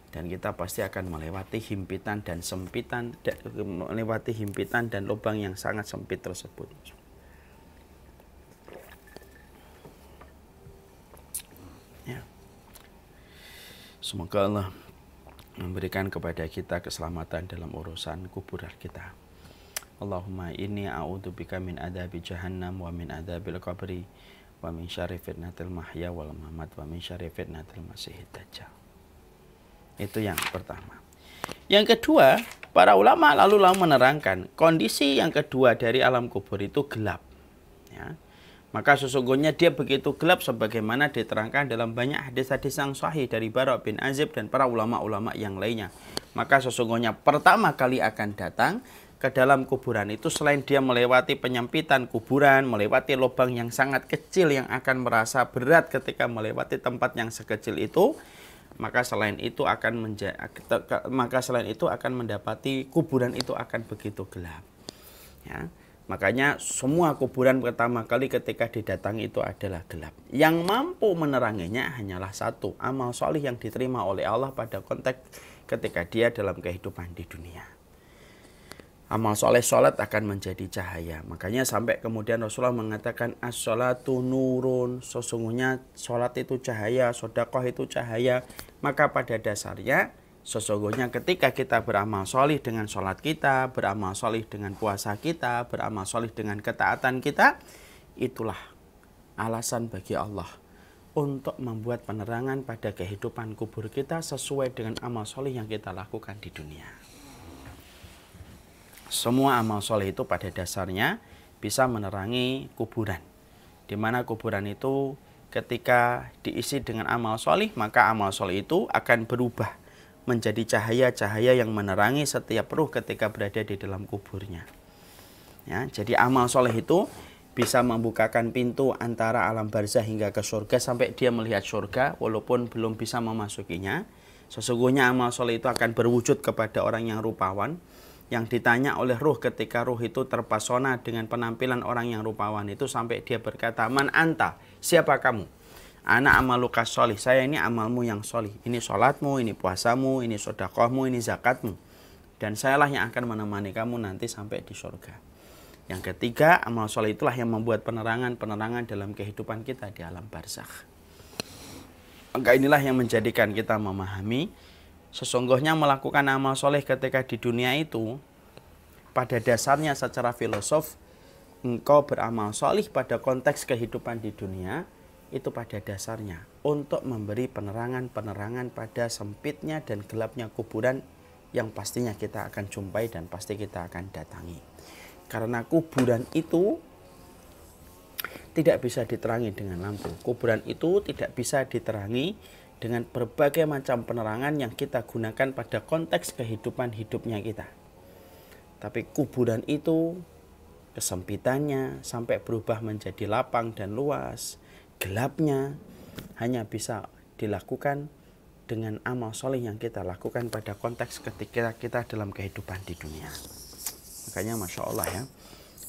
Dan kita pasti akan melewati himpitan dan sempitan, melewati himpitan dan lubang yang sangat sempit tersebut. Ya. Semoga Allah memberikan kepada kita keselamatan dalam urusan kuburan kita. Allahumma inni a'udzubika min adzabi jahannam wa min adzabil qabri wa min syarri fitnatil mahya wal mamat wa min syarri fitnatil masiihid dajjal. Itu yang pertama. Yang kedua, para ulama lalu menerangkan kondisi yang kedua dari alam kubur itu gelap. Ya. Maka sesungguhnya dia begitu gelap sebagaimana diterangkan dalam banyak hadis-hadis yang sahih dari Bara bin Azib dan para ulama-ulama yang lainnya. Maka sesungguhnya pertama kali akan datang ke dalam kuburan itu, selain dia melewati penyempitan kuburan, melewati lubang yang sangat kecil yang akan merasa berat ketika melewati tempat yang sekecil itu, maka selain itu akan mendapati kuburan itu akan begitu gelap. Ya. Makanya semua kuburan pertama kali ketika didatangi itu adalah gelap. Yang mampu meneranginya hanyalah satu, amal solih yang diterima oleh Allah pada konteks ketika dia dalam kehidupan di dunia. Amal soleh sholat akan menjadi cahaya. Makanya sampai kemudian Rasulullah mengatakan as-sholatu nurun. Sesungguhnya sholat itu cahaya, sedekah itu cahaya. Maka pada dasarnya sesungguhnya ketika kita beramal solih dengan sholat kita, beramal solih dengan puasa kita, beramal solih dengan ketaatan kita, itulah alasan bagi Allah untuk membuat penerangan pada kehidupan kubur kita sesuai dengan amal solih yang kita lakukan di dunia. Semua amal soleh itu pada dasarnya bisa menerangi kuburan. Di mana kuburan itu ketika diisi dengan amal soleh, maka amal soleh itu akan berubah menjadi cahaya-cahaya yang menerangi setiap ruh ketika berada di dalam kuburnya. Ya, jadi amal soleh itu bisa membukakan pintu antara alam barzah hingga ke surga sampai dia melihat surga walaupun belum bisa memasukinya. Sesungguhnya amal soleh itu akan berwujud kepada orang yang rupawan. Yang ditanya oleh ruh ketika ruh itu terpesona dengan penampilan orang yang rupawan itu sampai dia berkata, "Man anta? Siapa kamu?" "Ana amaluka sholih." Saya ini amalmu yang sholih. Ini sholatmu, ini puasamu, ini sedekahmu, ini zakatmu. Dan sayalah yang akan menemani kamu nanti sampai di surga. Yang ketiga, amal sholih itulah yang membuat penerangan dalam kehidupan kita di alam barzakh. Maka inilah yang menjadikan kita memahami sesungguhnya melakukan amal soleh ketika di dunia itu pada dasarnya secara filosof engkau beramal soleh pada konteks kehidupan di dunia itu pada dasarnya untuk memberi penerangan pada sempitnya dan gelapnya kuburan yang pastinya kita akan jumpai dan pasti kita akan datangi. Karena kuburan itu tidak bisa diterangi dengan lampu. Kuburan itu tidak bisa diterangi dengan berbagai macam penerangan yang kita gunakan pada konteks kehidupan hidupnya kita. Tapi kuburan itu kesempitannya sampai berubah menjadi lapang dan luas, gelapnya hanya bisa dilakukan dengan amal soleh yang kita lakukan pada konteks ketika kita dalam kehidupan di dunia. Makanya Masya Allah ya,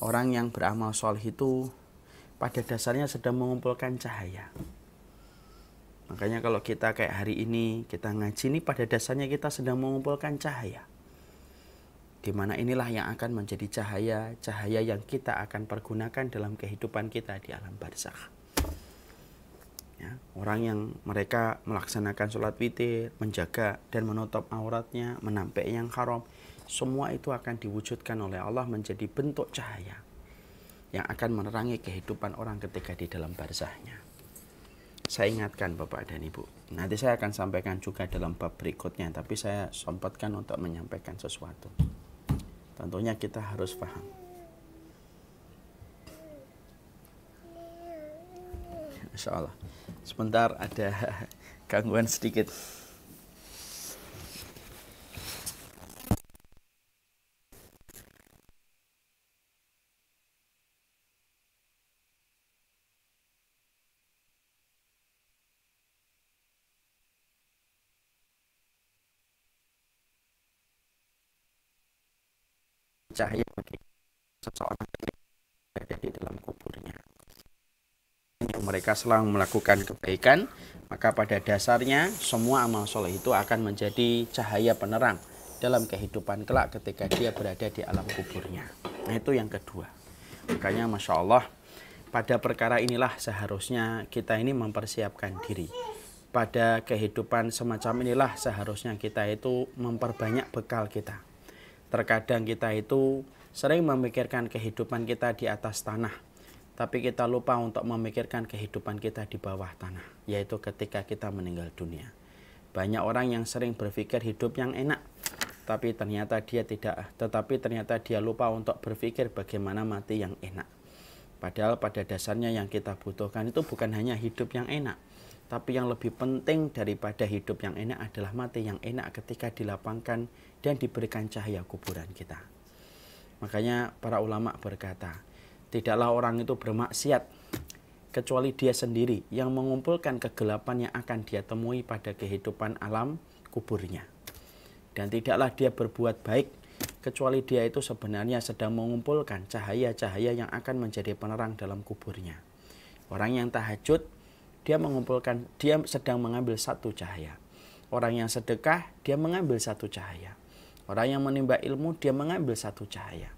orang yang beramal soleh itu pada dasarnya sedang mengumpulkan cahaya. Makanya kalau kita kayak hari ini, kita ngaji ini pada dasarnya kita sedang mengumpulkan cahaya. Dimana inilah yang akan menjadi cahaya yang kita akan pergunakan dalam kehidupan kita di alam barzakh. Ya, orang yang mereka melaksanakan sholat witir, menjaga dan menutup auratnya, menampik yang haram, semua itu akan diwujudkan oleh Allah menjadi bentuk cahaya yang akan menerangi kehidupan orang ketika di dalam barzahnya. Saya ingatkan Bapak dan Ibu, nanti saya akan sampaikan juga dalam bab berikutnya, tapi saya sempatkan untuk menyampaikan sesuatu. Tentunya kita harus paham. Insya Allah. Sebentar ada gangguan sedikit. Cahaya bagi seseorang yang ada di dalam kuburnya. Mereka selalu melakukan kebaikan, maka pada dasarnya semua amal soleh itu akan menjadi cahaya penerang dalam kehidupan kelak ketika dia berada di alam kuburnya. Nah itu yang kedua. Makanya Masya Allah, pada perkara inilah seharusnya kita ini mempersiapkan diri. Pada kehidupan semacam inilah seharusnya kita itu memperbanyak bekal kita. Terkadang kita itu sering memikirkan kehidupan kita di atas tanah, tapi kita lupa untuk memikirkan kehidupan kita di bawah tanah, yaitu ketika kita meninggal dunia. Banyak orang yang sering berpikir hidup yang enak, tetapi ternyata dia lupa untuk berpikir bagaimana mati yang enak. Padahal pada dasarnya yang kita butuhkan itu bukan hanya hidup yang enak, tapi yang lebih penting daripada hidup yang enak adalah mati yang enak ketika dilapangkan dan diberikan cahaya kuburan kita. Makanya para ulama berkata, tidaklah orang itu bermaksiat kecuali dia sendiri yang mengumpulkan kegelapan yang akan dia temui pada kehidupan alam kuburnya. Dan tidaklah dia berbuat baik kecuali dia itu sebenarnya sedang mengumpulkan cahaya-cahaya yang akan menjadi penerang dalam kuburnya. Orang yang tahajud, dia sedang mengambil satu cahaya. Orang yang sedekah, dia mengambil satu cahaya. Orang yang menimba ilmu, dia mengambil satu cahaya.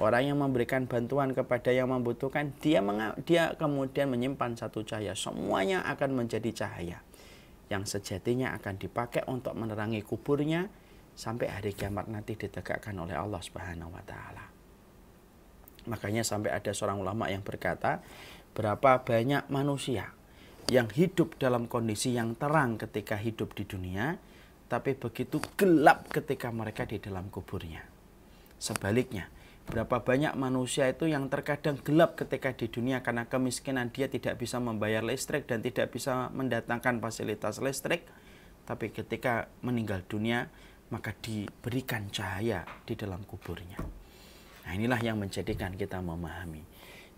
Orang yang memberikan bantuan kepada yang membutuhkan, dia kemudian menyimpan satu cahaya. Semuanya akan menjadi cahaya yang sejatinya akan dipakai untuk menerangi kuburnya sampai hari kiamat nanti ditegakkan oleh Allah Subhanahu wa taala. Makanya sampai ada seorang ulama yang berkata, berapa banyak manusia yang hidup dalam kondisi yang terang ketika hidup di dunia, tapi begitu gelap ketika mereka di dalam kuburnya. Sebaliknya, berapa banyak manusia itu yang terkadang gelap ketika di dunia karena kemiskinan, dia tidak bisa membayar listrik dan tidak bisa mendatangkan fasilitas listrik, tapi ketika meninggal dunia maka diberikan cahaya di dalam kuburnya. Nah inilah yang menjadikan kita memahami,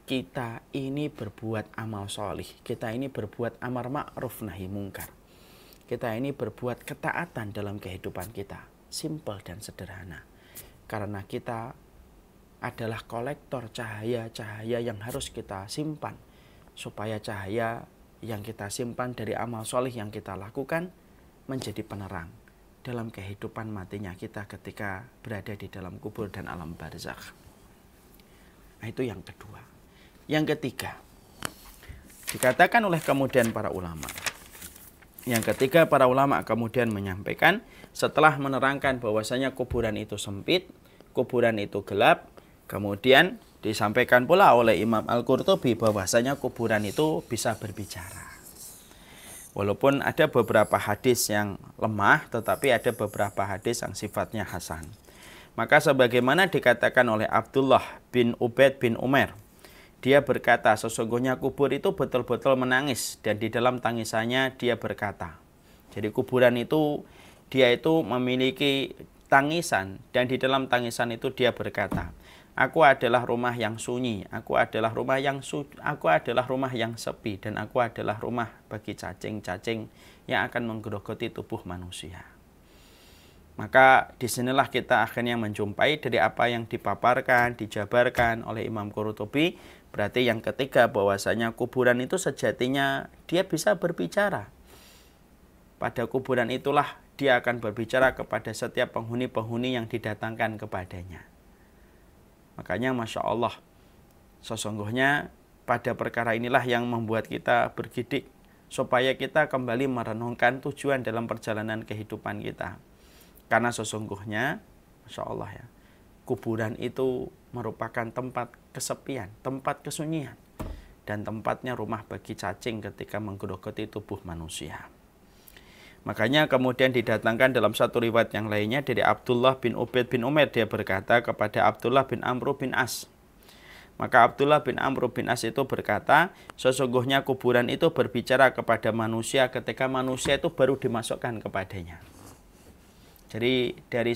kita ini berbuat amal solih, kita ini berbuat amar ma'ruf nahi mungkar, kita ini berbuat ketaatan dalam kehidupan kita, simpel dan sederhana. Karena kita adalah kolektor cahaya-cahaya yang harus kita simpan, supaya cahaya yang kita simpan dari amal soleh yang kita lakukan menjadi penerang dalam kehidupan matinya kita ketika berada di dalam kubur dan alam barzakh. Nah, itu yang kedua. Yang ketiga, dikatakan oleh kemudian para ulama. Yang ketiga, para ulama kemudian menyampaikan setelah menerangkan bahwasanya kuburan itu sempit, kuburan itu gelap, kemudian disampaikan pula oleh Imam Al-Qurtubi bahwasanya kuburan itu bisa berbicara. Walaupun ada beberapa hadis yang lemah, tetapi ada beberapa hadis yang sifatnya hasan. Maka sebagaimana dikatakan oleh Abdullah bin Ubaid bin Umar, dia berkata sesungguhnya kubur itu betul-betul menangis dan di dalam tangisannya dia berkata. Jadi kuburan itu dia itu memiliki tangisan dan di dalam tangisan itu dia berkata, aku adalah rumah yang sunyi, aku adalah rumah yang sepi dan aku adalah rumah bagi cacing-cacing yang akan menggerogoti tubuh manusia. Maka disinilah kita akhirnya menjumpai dari apa yang dipaparkan, dijabarkan oleh Imam Qurtubi. Berarti yang ketiga bahwasanya kuburan itu sejatinya dia bisa berbicara. Pada kuburan itulah dia akan berbicara kepada setiap penghuni-penghuni yang didatangkan kepadanya. Makanya Masya Allah, sesungguhnya pada perkara inilah yang membuat kita bergidik supaya kita kembali merenungkan tujuan dalam perjalanan kehidupan kita. Karena sesungguhnya, Masya Allah ya, kuburan itu merupakan tempat kesepian, tempat kesunyian, dan tempatnya rumah bagi cacing ketika menggerogoti tubuh manusia. Makanya kemudian didatangkan dalam satu riwayat yang lainnya dari Abdullah bin Ubaid bin Umar, dia berkata kepada Abdullah bin Amr bin As. Maka Abdullah bin Amr bin As itu berkata, sesungguhnya kuburan itu berbicara kepada manusia ketika manusia itu baru dimasukkan kepadanya. Jadi dari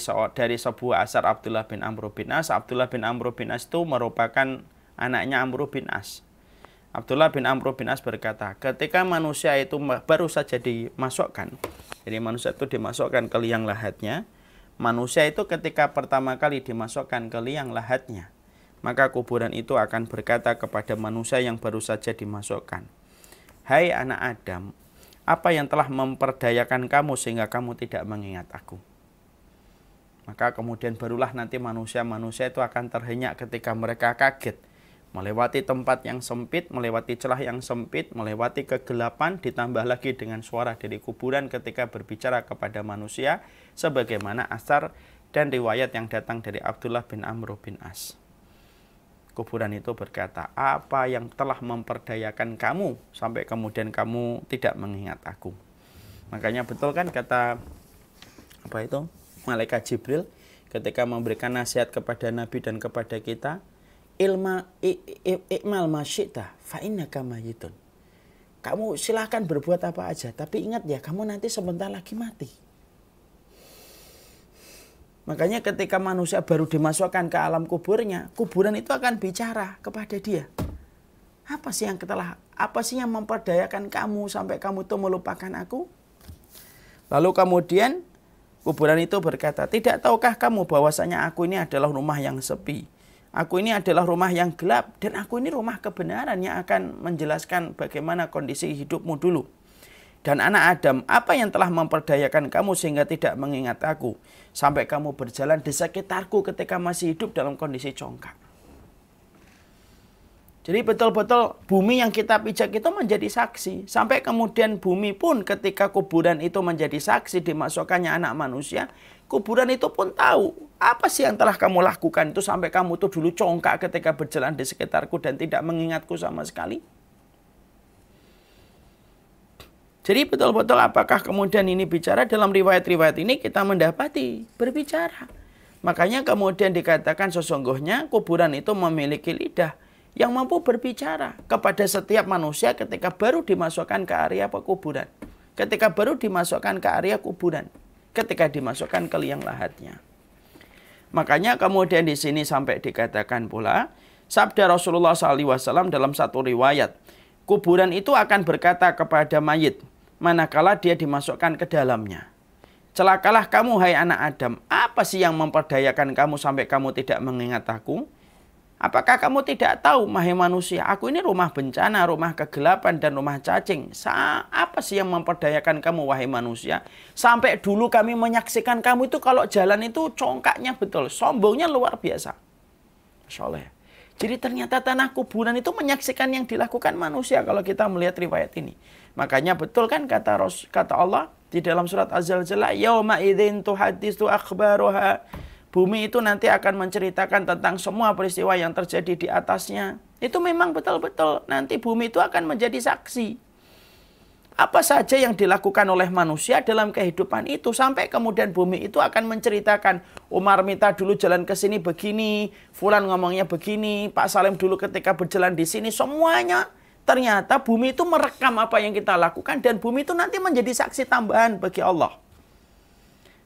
sebuah asar Abdullah bin Amr bin As, Abdullah bin Amr bin As itu merupakan anaknya Amr bin As. Abdullah bin Amr bin As berkata, ketika manusia itu baru saja dimasukkan, jadi manusia itu dimasukkan ke liang lahatnya, manusia itu ketika pertama kali dimasukkan ke liang lahatnya, maka kuburan itu akan berkata kepada manusia yang baru saja dimasukkan, hai anak Adam, apa yang telah memperdayakan kamu sehingga kamu tidak mengingat aku? Maka kemudian barulah nanti manusia-manusia itu akan terhenyak ketika mereka kaget. Melewati tempat yang sempit, melewati celah yang sempit, melewati kegelapan, ditambah lagi dengan suara dari kuburan ketika berbicara kepada manusia. Sebagaimana asar dan riwayat yang datang dari Abdullah bin Amr bin As. Kuburan itu berkata, apa yang telah memperdayakan kamu sampai kemudian kamu tidak mengingat aku? Makanya betul kan kata Malaikat Jibril ketika memberikan nasihat kepada Nabi dan kepada kita, i'mal masyita fa innaka mayitun. Kamu silahkan berbuat apa aja, tapi ingat ya, kamu nanti sebentar lagi mati. Makanya ketika manusia baru dimasukkan ke alam kuburnya, kuburan itu akan bicara kepada dia. Apa sih yang memperdayakan kamu sampai kamu tuh melupakan aku? Lalu kemudian kuburan itu berkata, tidak tahukah kamu bahwasanya aku ini adalah rumah yang sepi. Aku ini adalah rumah yang gelap. Dan aku ini rumah kebenaran yang akan menjelaskan bagaimana kondisi hidupmu dulu. Dan anak Adam, apa yang telah memperdayakan kamu sehingga tidak mengingat aku? Sampai kamu berjalan di sekitarku ketika masih hidup dalam kondisi congkak. Jadi betul-betul bumi yang kita pijak itu menjadi saksi. Sampai kemudian bumi pun ketika kuburan itu menjadi saksi dimasukkannya anak manusia, kuburan itu pun tahu apa sih yang telah kamu lakukan itu sampai kamu tuh dulu congkak ketika berjalan di sekitarku dan tidak mengingatku sama sekali. Jadi betul-betul apakah kemudian ini bicara? Dalam riwayat-riwayat ini kita mendapati berbicara. Makanya kemudian dikatakan sesungguhnya kuburan itu memiliki lidah yang mampu berbicara kepada setiap manusia ketika baru dimasukkan ke area pekuburan, ketika baru dimasukkan ke area kuburan, ketika dimasukkan ke liang lahatnya. Makanya kemudian di sini sampai dikatakan pula sabda Rasulullah SAW dalam satu riwayat, kuburan itu akan berkata kepada mayit manakala dia dimasukkan ke dalamnya, Celakalah kamu hai anak Adam. Apa sih yang memperdayakan kamu sampai kamu tidak mengingat aku? Apakah kamu tidak tahu, wahai manusia, aku ini rumah bencana, rumah kegelapan, dan rumah cacing. Apa sih yang memperdayakan kamu, wahai manusia? Sampai dulu kami menyaksikan kamu itu kalau jalan itu congkaknya betul. Sombongnya luar biasa. Masya Allah ya. Jadi ternyata tanah kuburan itu menyaksikan yang dilakukan manusia kalau kita melihat riwayat ini. Makanya betul kan kata Allah di dalam surat Az-Zalzalah, yauma idzin tuhaddisu akhbaruha. Bumi itu nanti akan menceritakan tentang semua peristiwa yang terjadi di atasnya. Itu memang betul-betul nanti bumi itu akan menjadi saksi. Apa saja yang dilakukan oleh manusia dalam kehidupan itu. Sampai kemudian bumi itu akan menceritakan. Umar Mita dulu jalan ke sini begini. Fulan ngomongnya begini. Pak Salim dulu ketika berjalan di sini. Semuanya ternyata bumi itu merekam apa yang kita lakukan. Dan bumi itu nanti menjadi saksi tambahan bagi Allah.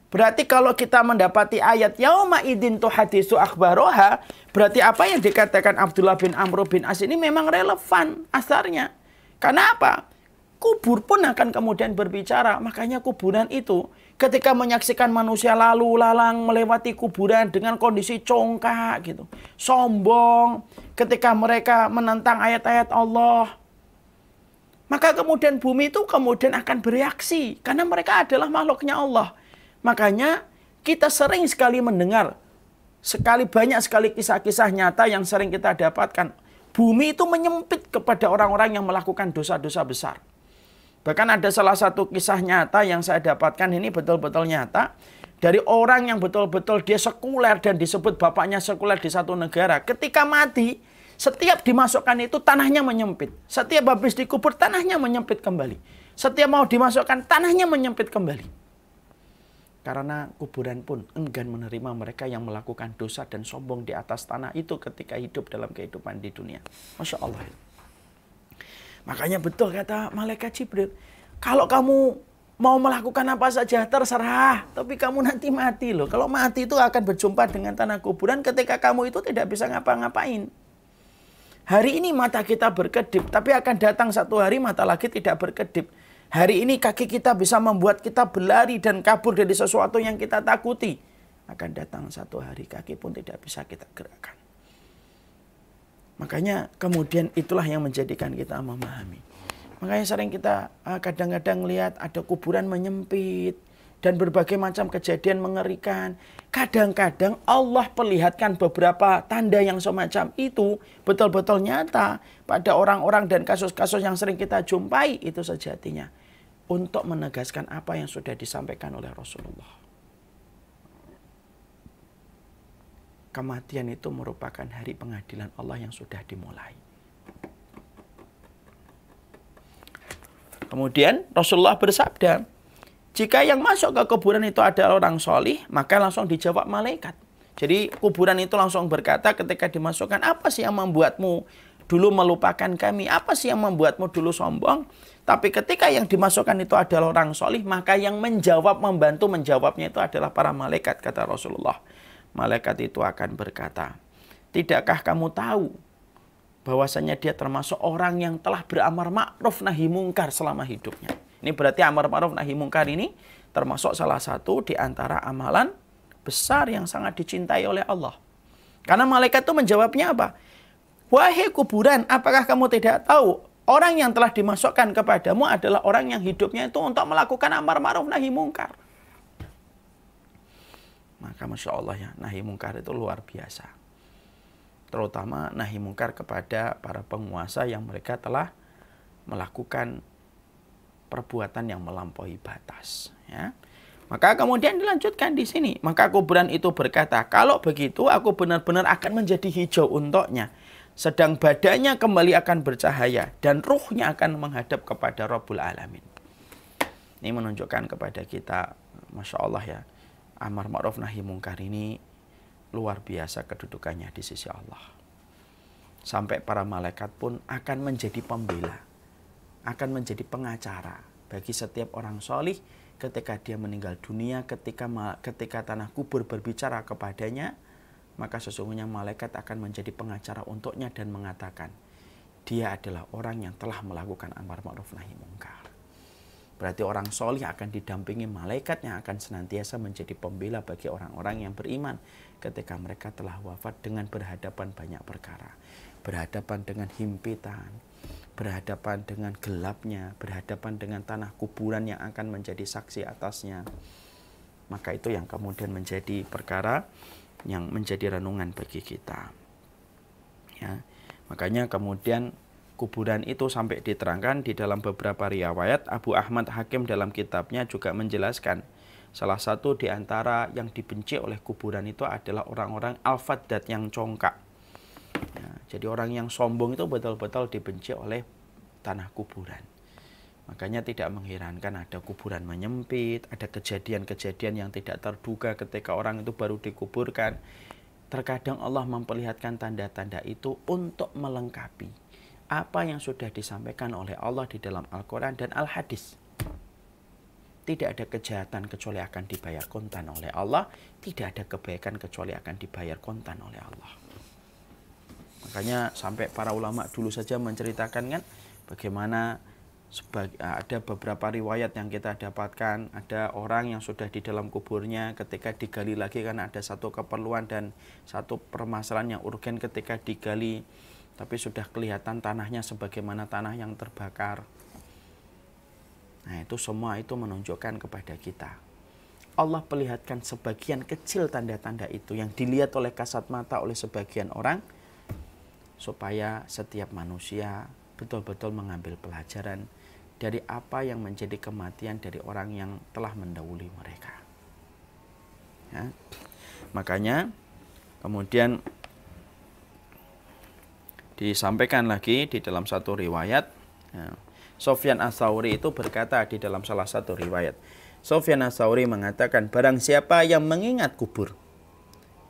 Berarti kalau kita mendapati ayat yauma idzin tuhaddisu akhbaroha, berarti apa yang dikatakan Abdullah bin Amr bin As ini memang relevan asarnya. Karena apa? Kubur pun akan kemudian berbicara. Makanya kuburan itu ketika menyaksikan manusia lalu lalang melewati kuburan dengan kondisi congkak gitu, sombong, ketika mereka menentang ayat-ayat Allah, maka kemudian bumi itu kemudian akan bereaksi karena mereka adalah makhluknya Allah. Makanya kita sering sekali mendengar, banyak sekali kisah-kisah nyata yang sering kita dapatkan. Bumi itu menyempit kepada orang-orang yang melakukan dosa-dosa besar. Bahkan ada salah satu kisah nyata yang saya dapatkan, ini betul-betul nyata. Dari orang yang betul-betul dia sekuler dan disebut bapaknya sekuler di satu negara. Ketika mati, setiap dimasukkan itu tanahnya menyempit. Setiap habis dikubur, tanahnya menyempit kembali. Setiap mau dimasukkan, tanahnya menyempit kembali. Karena kuburan pun enggan menerima mereka yang melakukan dosa dan sombong di atas tanah itu ketika hidup dalam kehidupan di dunia. Masya Allah. Makanya betul kata malaikat Jibril. Kalau kamu mau melakukan apa saja terserah. Tapi kamu nanti mati loh. Kalau mati itu akan berjumpa dengan tanah kuburan ketika kamu itu tidak bisa ngapa-ngapain. Hari ini mata kita berkedip. Tapi akan datang satu hari mata lagi tidak berkedip. Hari ini kaki kita bisa membuat kita berlari dan kabur dari sesuatu yang kita takuti. Akan datang satu hari kaki pun tidak bisa kita gerakkan. Makanya kemudian itulah yang menjadikan kita memahami. Makanya sering kita kadang-kadang lihat ada kuburan menyempit. Dan berbagai macam kejadian mengerikan. Kadang-kadang Allah perlihatkan beberapa tanda yang semacam itu betul-betul nyata pada orang-orang dan kasus-kasus yang sering kita jumpai itu sejatinya. Untuk menegaskan apa yang sudah disampaikan oleh Rasulullah. Kematian itu merupakan hari pengadilan Allah yang sudah dimulai. Kemudian Rasulullah bersabda, jika yang masuk ke kuburan itu adalah orang solih, maka langsung dijawab malaikat. Jadi kuburan itu langsung berkata ketika dimasukkan, apa sih yang membuatmu dulu melupakan kami? Apa sih yang membuatmu dulu sombong? Tapi ketika yang dimasukkan itu adalah orang solih, maka yang menjawab, membantu menjawabnya itu adalah para malaikat, kata Rasulullah. Malaikat itu akan berkata, tidakkah kamu tahu bahwasanya dia termasuk orang yang telah beramar ma'ruf nahi mungkar selama hidupnya? Ini berarti amar ma'ruf nahi mungkar ini termasuk salah satu di antara amalan besar yang sangat dicintai oleh Allah. Karena malaikat itu menjawabnya apa? Wahai kuburan, apakah kamu tidak tahu orang yang telah dimasukkan kepadamu adalah orang yang hidupnya itu untuk melakukan amar ma'ruf nahi mungkar. Maka Masya Allah ya, nahi mungkar itu luar biasa. Terutama nahi mungkar kepada para penguasa yang mereka telah melakukan perbuatan yang melampaui batas. Ya. Maka kemudian dilanjutkan di sini. Maka kuburan itu berkata, kalau begitu aku benar-benar akan menjadi hijau untuknya. Sedang badannya kembali akan bercahaya. Dan ruhnya akan menghadap kepada Rabbul Alamin. Ini menunjukkan kepada kita, Masya Allah ya, amar ma'ruf nahi mungkar ini luar biasa kedudukannya di sisi Allah. Sampai para malaikat pun akan menjadi pembela. Akan menjadi pengacara bagi setiap orang solih ketika dia meninggal dunia, ketika tanah kubur berbicara kepadanya, maka sesungguhnya malaikat akan menjadi pengacara untuknya dan mengatakan, dia adalah orang yang telah melakukan amar ma'ruf nahi mungkar. Berarti orang solih akan didampingi malaikat yang akan senantiasa menjadi pembela bagi orang-orang yang beriman ketika mereka telah wafat dengan berhadapan banyak perkara. Berhadapan dengan himpitan, berhadapan dengan gelapnya, berhadapan dengan tanah kuburan yang akan menjadi saksi atasnya. Maka itu yang kemudian menjadi perkara yang menjadi renungan bagi kita. Ya. Makanya kemudian kuburan itu sampai diterangkan di dalam beberapa riwayat. Abu Ahmad Hakim dalam kitabnya juga menjelaskan salah satu di antara yang dibenci oleh kuburan itu adalah orang-orang al-faddad yang congkak. Ya, jadi orang yang sombong itu betul-betul dibenci oleh tanah kuburan. Makanya tidak mengherankan ada kuburan menyempit, ada kejadian-kejadian yang tidak terduga ketika orang itu baru dikuburkan. Terkadang Allah memperlihatkan tanda-tanda itu untuk melengkapi apa yang sudah disampaikan oleh Allah di dalam Al-Quran dan Al-Hadis. Tidak ada kejahatan kecuali akan dibayar kontan oleh Allah. Tidak ada kebaikan kecuali akan dibayar kontan oleh Allah. Makanya sampai para ulama dulu saja menceritakan kan bagaimana ada beberapa riwayat yang kita dapatkan. Ada orang yang sudah di dalam kuburnya ketika digali lagi karena ada satu keperluan dan satu permasalahan yang urgen ketika digali. Tapi sudah kelihatan tanahnya sebagaimana tanah yang terbakar. Nah itu semua itu menunjukkan kepada kita. Allah perlihatkan sebagian kecil tanda-tanda itu yang dilihat oleh kasat mata oleh sebagian orang. Supaya setiap manusia betul-betul mengambil pelajaran dari apa yang menjadi kematian dari orang yang telah mendahului mereka. Ya. Makanya kemudian disampaikan lagi di dalam satu riwayat, ya, Sufyan Ats-Tsauri itu berkata di dalam salah satu riwayat, Sufyan Ats-Tsauri mengatakan, barang siapa yang mengingat kubur,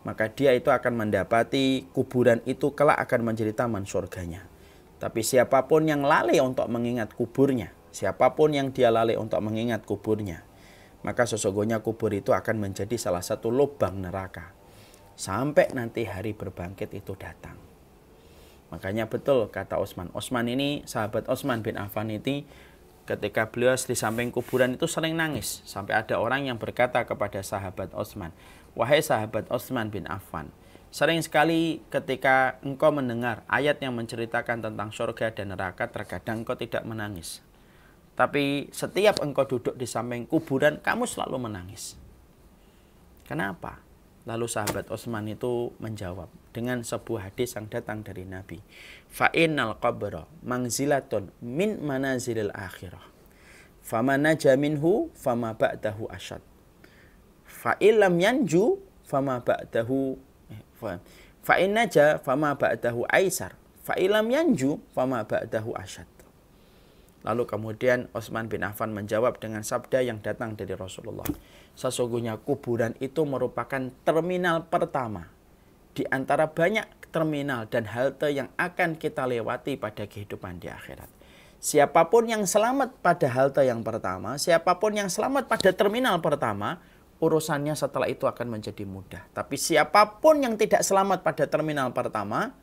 maka dia itu akan mendapati kuburan itu kelak akan menjadi taman surganya. Tapi siapapun yang lalai untuk mengingat kuburnya, siapapun yang dia lalai untuk mengingat kuburnya, maka sesungguhnya kubur itu akan menjadi salah satu lubang neraka. Sampai nanti hari berbangkit itu datang. Makanya betul kata Utsman. Utsman ini, sahabat Utsman bin Affan ini, ketika beliau di samping kuburan itu sering nangis. Sampai ada orang yang berkata kepada sahabat Utsman, wahai sahabat Utsman bin Affan, sering sekali ketika engkau mendengar ayat yang menceritakan tentang surga dan neraka, terkadang engkau tidak menangis. Tapi setiap engkau duduk di samping kuburan, kamu selalu menangis. Kenapa? Lalu sahabat Utsman itu menjawab dengan sebuah hadis yang datang dari Nabi. Fa innal qabra manzilatun min manazilil akhirah. Faman naja minhu fama ba'dahu asyad. Fa illam yanju fama ba'dahu fa in naja fama ba'dahu aisar. Fa illam yanju fama ba'dahu asyad. Lalu kemudian Utsman bin Affan menjawab dengan sabda yang datang dari Rasulullah. Sesungguhnya kuburan itu merupakan terminal pertama di antara banyak terminal dan halte yang akan kita lewati pada kehidupan di akhirat. Siapapun yang selamat pada halte yang pertama, siapapun yang selamat pada terminal pertama, urusannya setelah itu akan menjadi mudah. Tapi siapapun yang tidak selamat pada terminal pertama,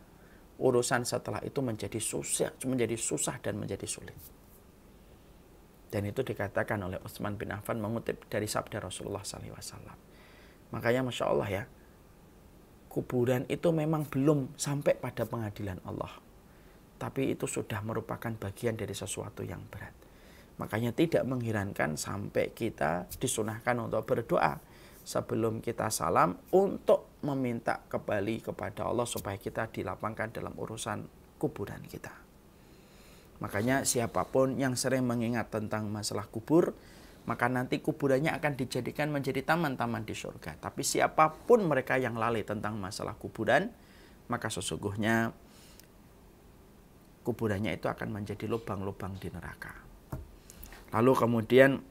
urusan setelah itu menjadi susah dan menjadi sulit. Dan itu dikatakan oleh Utsman bin Affan mengutip dari sabda Rasulullah SAW. Makanya Masya Allah ya, kuburan itu memang belum sampai pada pengadilan Allah. Tapi itu sudah merupakan bagian dari sesuatu yang berat. Makanya tidak mengherankan sampai kita disunahkan untuk berdoa sebelum kita salam untuk meminta kembali kepada Allah supaya kita dilapangkan dalam urusan kuburan kita. Makanya siapapun yang sering mengingat tentang masalah kubur, maka nanti kuburannya akan dijadikan menjadi taman-taman di surga. Tapi siapapun mereka yang lalai tentang masalah kuburan, maka sesungguhnya kuburannya itu akan menjadi lubang-lubang di neraka. Lalu kemudian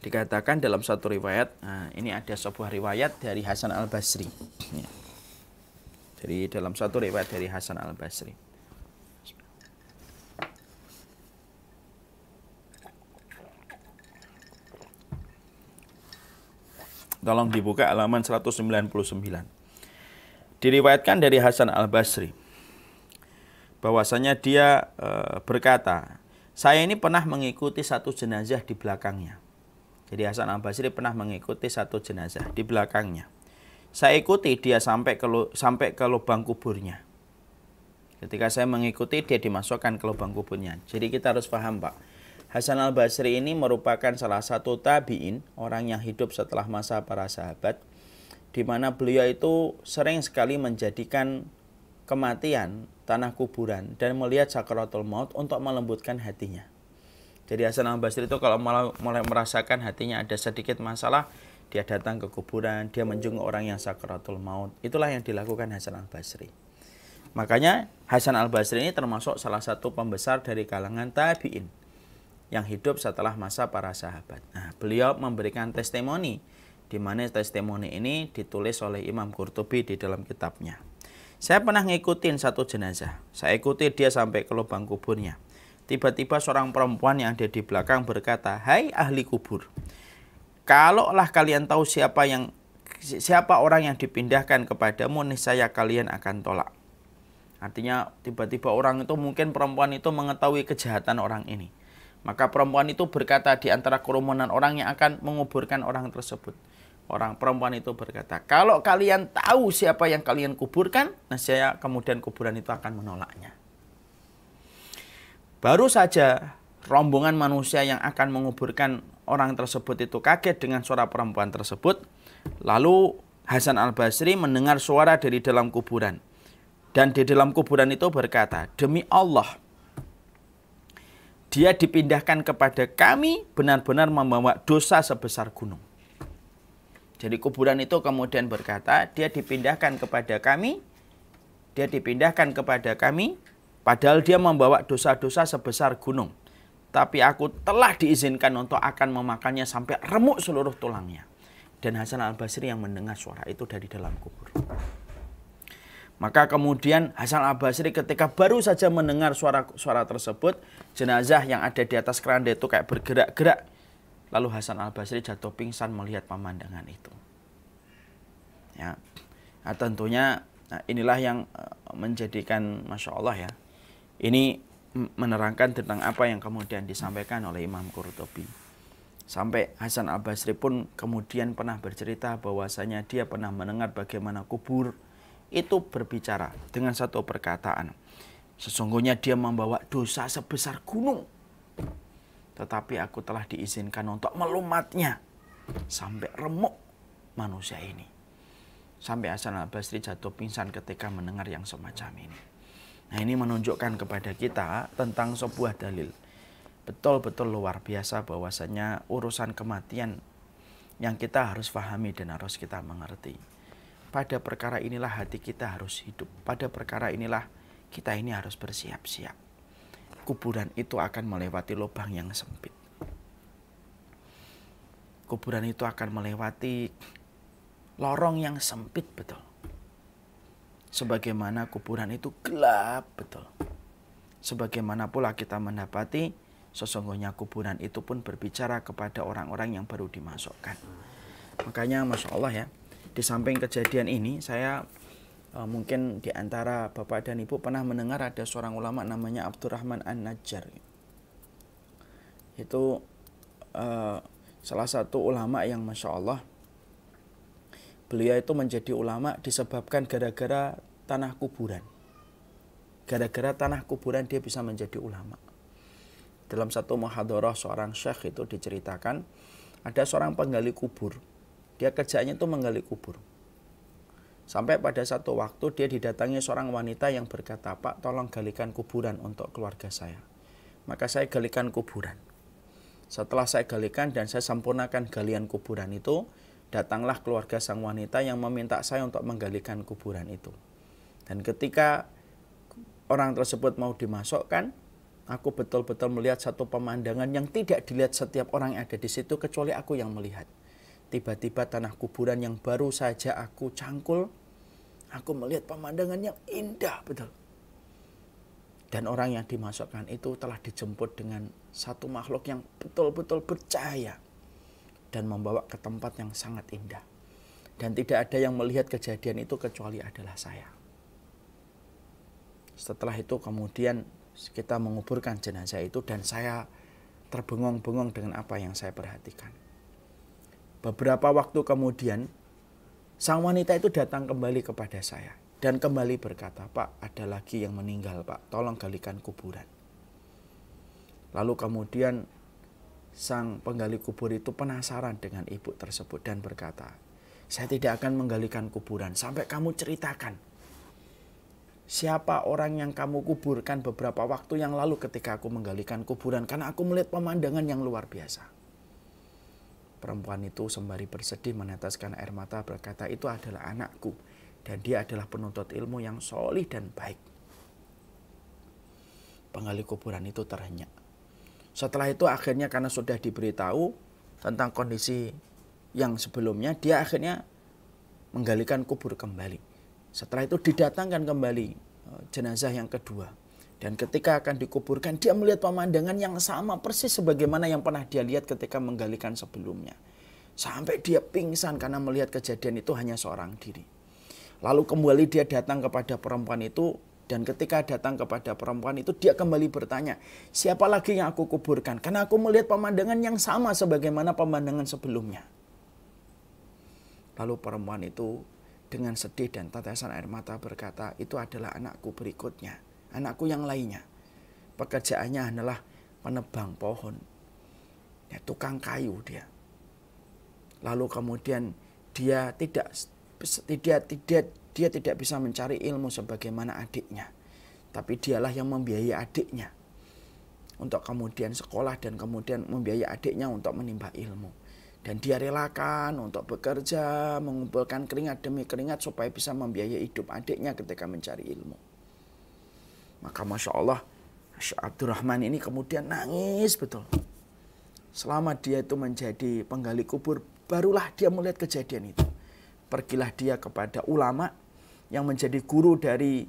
dikatakan dalam satu riwayat, ini ada sebuah riwayat dari Hasan Al-Basri. Jadi dalam satu riwayat dari Hasan Al-Basri. Tolong dibuka halaman 199. Diriwayatkan dari Hasan Al-Basri bahwasanya dia berkata, saya ini pernah mengikuti satu jenazah di belakangnya. Jadi Hasan al-Basri pernah mengikuti satu jenazah di belakangnya. Saya ikuti dia sampai ke lubang kuburnya. Ketika saya mengikuti, dia dimasukkan ke lubang kuburnya. Jadi kita harus paham, Pak. Hasan al-Basri ini merupakan salah satu tabi'in, orang yang hidup setelah masa para sahabat, di mana beliau itu sering sekali menjadikan kematian, tanah kuburan, dan melihat sakaratul maut untuk melembutkan hatinya. Jadi Hasan al-Basri itu kalau mulai merasakan hatinya ada sedikit masalah, dia datang ke kuburan, dia menjenguk orang yang sakaratul maut. Itulah yang dilakukan Hasan al-Basri. Makanya Hasan al-Basri ini termasuk salah satu pembesar dari kalangan tabi'in yang hidup setelah masa para sahabat. Nah, beliau memberikan testimoni, di mana testimoni ini ditulis oleh Imam Qurtubi di dalam kitabnya. Saya pernah ngikutin satu jenazah. Saya ikuti dia sampai ke lubang kuburnya. Tiba-tiba seorang perempuan yang ada di belakang berkata, "Hai ahli kubur, kalaulah kalian tahu siapa orang yang dipindahkan kepadamu, niscaya kalian akan tolak." Artinya tiba-tiba orang itu, mungkin perempuan itu mengetahui kejahatan orang ini. Maka perempuan itu berkata di antara kerumunan orang yang akan menguburkan orang tersebut. Perempuan itu berkata, "Kalau kalian tahu siapa yang kalian kuburkan, nescaya kemudian kuburan itu akan menolaknya." Baru saja rombongan manusia yang akan menguburkan orang tersebut itu kaget dengan suara perempuan tersebut. Lalu Hasan al-Basri mendengar suara dari dalam kuburan. Dan di dalam kuburan itu berkata, "Demi Allah, dia dipindahkan kepada kami benar-benar membawa dosa sebesar gunung." Jadi kuburan itu kemudian berkata, dia dipindahkan kepada kami, padahal dia membawa dosa-dosa sebesar gunung. Tapi aku telah diizinkan untuk akan memakannya sampai remuk seluruh tulangnya. Dan Hasan al-Basri yang mendengar suara itu dari dalam kubur. Maka kemudian Hasan al-Basri ketika baru saja mendengar suara tersebut, jenazah yang ada di atas keranda itu kayak bergerak-gerak. Lalu Hasan al-Basri jatuh pingsan melihat pemandangan itu. Ya, nah, tentunya inilah yang menjadikan Masya Allah ya. Ini menerangkan tentang apa yang kemudian disampaikan oleh Imam Qurtubi. Sampai Hasan al-Basri pun kemudian pernah bercerita bahwasanya dia pernah mendengar bagaimana kubur itu berbicara dengan satu perkataan. Sesungguhnya dia membawa dosa sebesar gunung, tetapi aku telah diizinkan untuk melumatnya sampai remuk manusia ini. Sampai Hasan al-Basri jatuh pingsan ketika mendengar yang semacam ini. Nah, ini menunjukkan kepada kita tentang sebuah dalil. Betul-betul luar biasa bahwasanya urusan kematian yang kita harus pahami dan harus kita mengerti. Pada perkara inilah hati kita harus hidup. Pada perkara inilah kita ini harus bersiap-siap. Kuburan itu akan melewati lubang yang sempit. Kuburan itu akan melewati lorong yang sempit betul. Sebagaimana kuburan itu gelap betul. Sebagaimana pula kita mendapati sesungguhnya kuburan itu pun berbicara kepada orang-orang yang baru dimasukkan. Makanya Masya Allah ya. Di samping kejadian ini, saya mungkin di antara Bapak dan Ibu pernah mendengar ada seorang ulama namanya Abdurrahman An-Najjar. Itu salah satu ulama yang Masya Allah, beliau itu menjadi ulama disebabkan gara-gara tanah kuburan. Gara-gara tanah kuburan dia bisa menjadi ulama. Dalam satu muhadharah seorang syekh itu diceritakan, ada seorang penggali kubur. Dia kerjanya itu menggali kubur. Sampai pada satu waktu dia didatangi seorang wanita yang berkata, "Pak, tolong galikan kuburan untuk keluarga saya." Maka saya galikan kuburan. Setelah saya galikan dan saya sempurnakan galian kuburan itu, datanglah keluarga sang wanita yang meminta saya untuk menggalikan kuburan itu. Dan ketika orang tersebut mau dimasukkan, aku betul-betul melihat satu pemandangan yang tidak dilihat setiap orang yang ada di situ kecuali aku yang melihat. Tiba-tiba tanah kuburan yang baru saja aku cangkul, aku melihat pemandangan yang indah betul. Dan orang yang dimasukkan itu telah dijemput dengan satu makhluk yang betul-betul bercahaya dan membawa ke tempat yang sangat indah. Dan tidak ada yang melihat kejadian itu kecuali adalah saya. Setelah itu kemudian kita menguburkan jenazah itu, dan saya terbengong-bengong dengan apa yang saya perhatikan. Beberapa waktu kemudian, sang wanita itu datang kembali kepada saya dan kembali berkata, "Pak, ada lagi yang meninggal, Pak. Tolong galikan kuburan." Lalu kemudian sang penggali kubur itu penasaran dengan ibu tersebut dan berkata, "Saya tidak akan menggalikan kuburan sampai kamu ceritakan siapa orang yang kamu kuburkan beberapa waktu yang lalu ketika aku menggalikan kuburan, karena aku melihat pemandangan yang luar biasa." Perempuan itu sembari bersedih meneteskan air mata berkata, "Itu adalah anakku dan dia adalah penuntut ilmu yang solih dan baik." Penggali kuburan itu terhenyak. Setelah itu akhirnya karena sudah diberitahu tentang kondisi yang sebelumnya, dia akhirnya menggalikan kubur kembali. Setelah itu didatangkan kembali jenazah yang kedua. Dan ketika akan dikuburkan, dia melihat pemandangan yang sama persis sebagaimana yang pernah dia lihat ketika menggalikan sebelumnya. Sampai dia pingsan karena melihat kejadian itu hanya seorang diri. Lalu kembali dia datang kepada perempuan itu, dan ketika datang kepada perempuan itu dia kembali bertanya, "Siapa lagi yang aku kuburkan? Karena aku melihat pemandangan yang sama sebagaimana pemandangan sebelumnya." Lalu perempuan itu dengan sedih dan tetesan air mata berkata, "Itu adalah anakku berikutnya, anakku yang lainnya. Pekerjaannya adalah penebang pohon, ya, tukang kayu dia. Lalu kemudian dia tidak bisa mencari ilmu sebagaimana adiknya, tapi dialah yang membiayai adiknya untuk kemudian sekolah dan kemudian membiayai adiknya untuk menimba ilmu. Dan dia relakan untuk bekerja, mengumpulkan keringat demi keringat supaya bisa membiayai hidup adiknya ketika mencari ilmu." Maka Masya Allah, Syekh Abdurrahman ini kemudian nangis betul. Selama dia itu menjadi penggali kubur, barulah dia melihat kejadian itu. Pergilah dia kepada ulama yang menjadi guru dari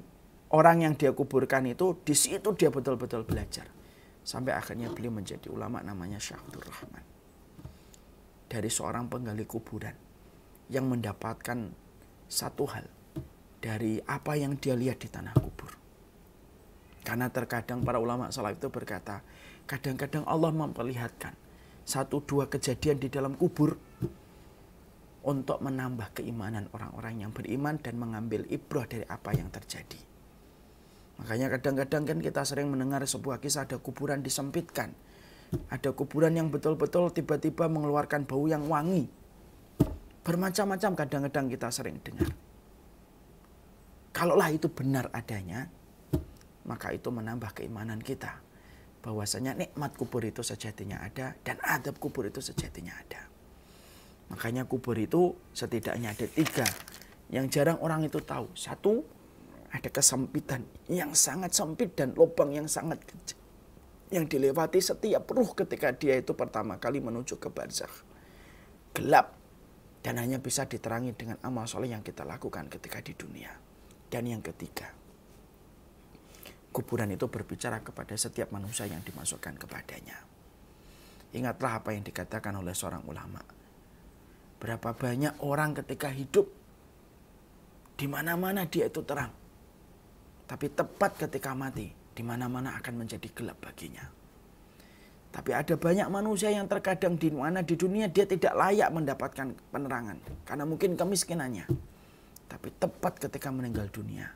orang yang dia kuburkan itu. Di situ dia betul-betul belajar. Sampai akhirnya beliau menjadi ulama namanya Syekh Abdurrahman. Dari seorang penggali kuburan yang mendapatkan satu hal dari apa yang dia lihat di tanah kubur. Karena terkadang para ulama salaf itu berkata, kadang-kadang Allah memperlihatkan satu dua kejadian di dalam kubur untuk menambah keimanan orang-orang yang beriman dan mengambil ibrah dari apa yang terjadi. Makanya kadang-kadang kan kita sering mendengar sebuah kisah ada kuburan disempitkan. Ada kuburan yang betul-betul tiba-tiba mengeluarkan bau yang wangi. Bermacam-macam kadang-kadang kita sering dengar. Kalaulah itu benar adanya, maka itu menambah keimanan kita. Bahwasanya nikmat kubur itu sejatinya ada dan adab kubur itu sejatinya ada. Makanya kubur itu setidaknya ada 3 yang jarang orang itu tahu. 1, ada kesempitan yang sangat sempit dan lubang yang sangat kecil, yang dilewati setiap ruh ketika dia itu pertama kali menuju ke barzakh. Gelap dan hanya bisa diterangi dengan amal soleh yang kita lakukan ketika di dunia. Dan yang ketiga, kuburan itu berbicara kepada setiap manusia yang dimasukkan kepadanya. Ingatlah apa yang dikatakan oleh seorang ulama. Berapa banyak orang ketika hidup, di mana-mana dia itu terang. Tapi tepat ketika mati, di mana-mana akan menjadi gelap baginya. Tapi ada banyak manusia yang terkadang di mana di dunia dia tidak layak mendapatkan penerangan karena mungkin kemiskinannya. Tapi tepat ketika meninggal dunia,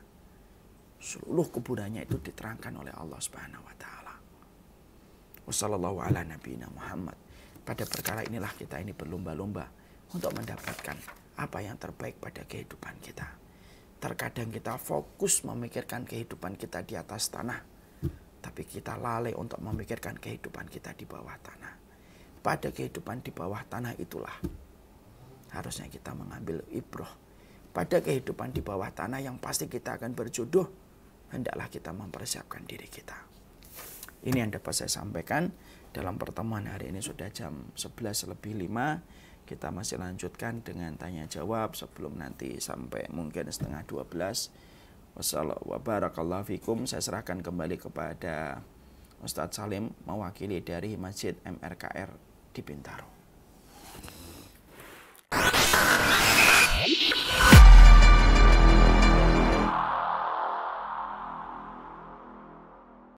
seluruh kuburannya itu diterangkan oleh Allah Subhanahu wa taala. Wassallallahu ala nabiyina Muhammad. Pada perkara inilah kita ini berlomba-lomba untuk mendapatkan apa yang terbaik pada kehidupan kita. Terkadang kita fokus memikirkan kehidupan kita di atas tanah, tapi kita lalai untuk memikirkan kehidupan kita di bawah tanah. Pada kehidupan di bawah tanah itulah harusnya kita mengambil ibrah. Pada kehidupan di bawah tanah yang pasti kita akan berjodoh, hendaklah kita mempersiapkan diri kita. Ini yang dapat saya sampaikan dalam pertemuan hari ini. Sudah jam 11:05. Kita masih lanjutkan dengan tanya jawab sebelum nanti sampai mungkin 11:30. Wassalamualaikum fikum. Saya serahkan kembali kepada Ustadz Salim mewakili dari Masjid MRKR di Bintaro.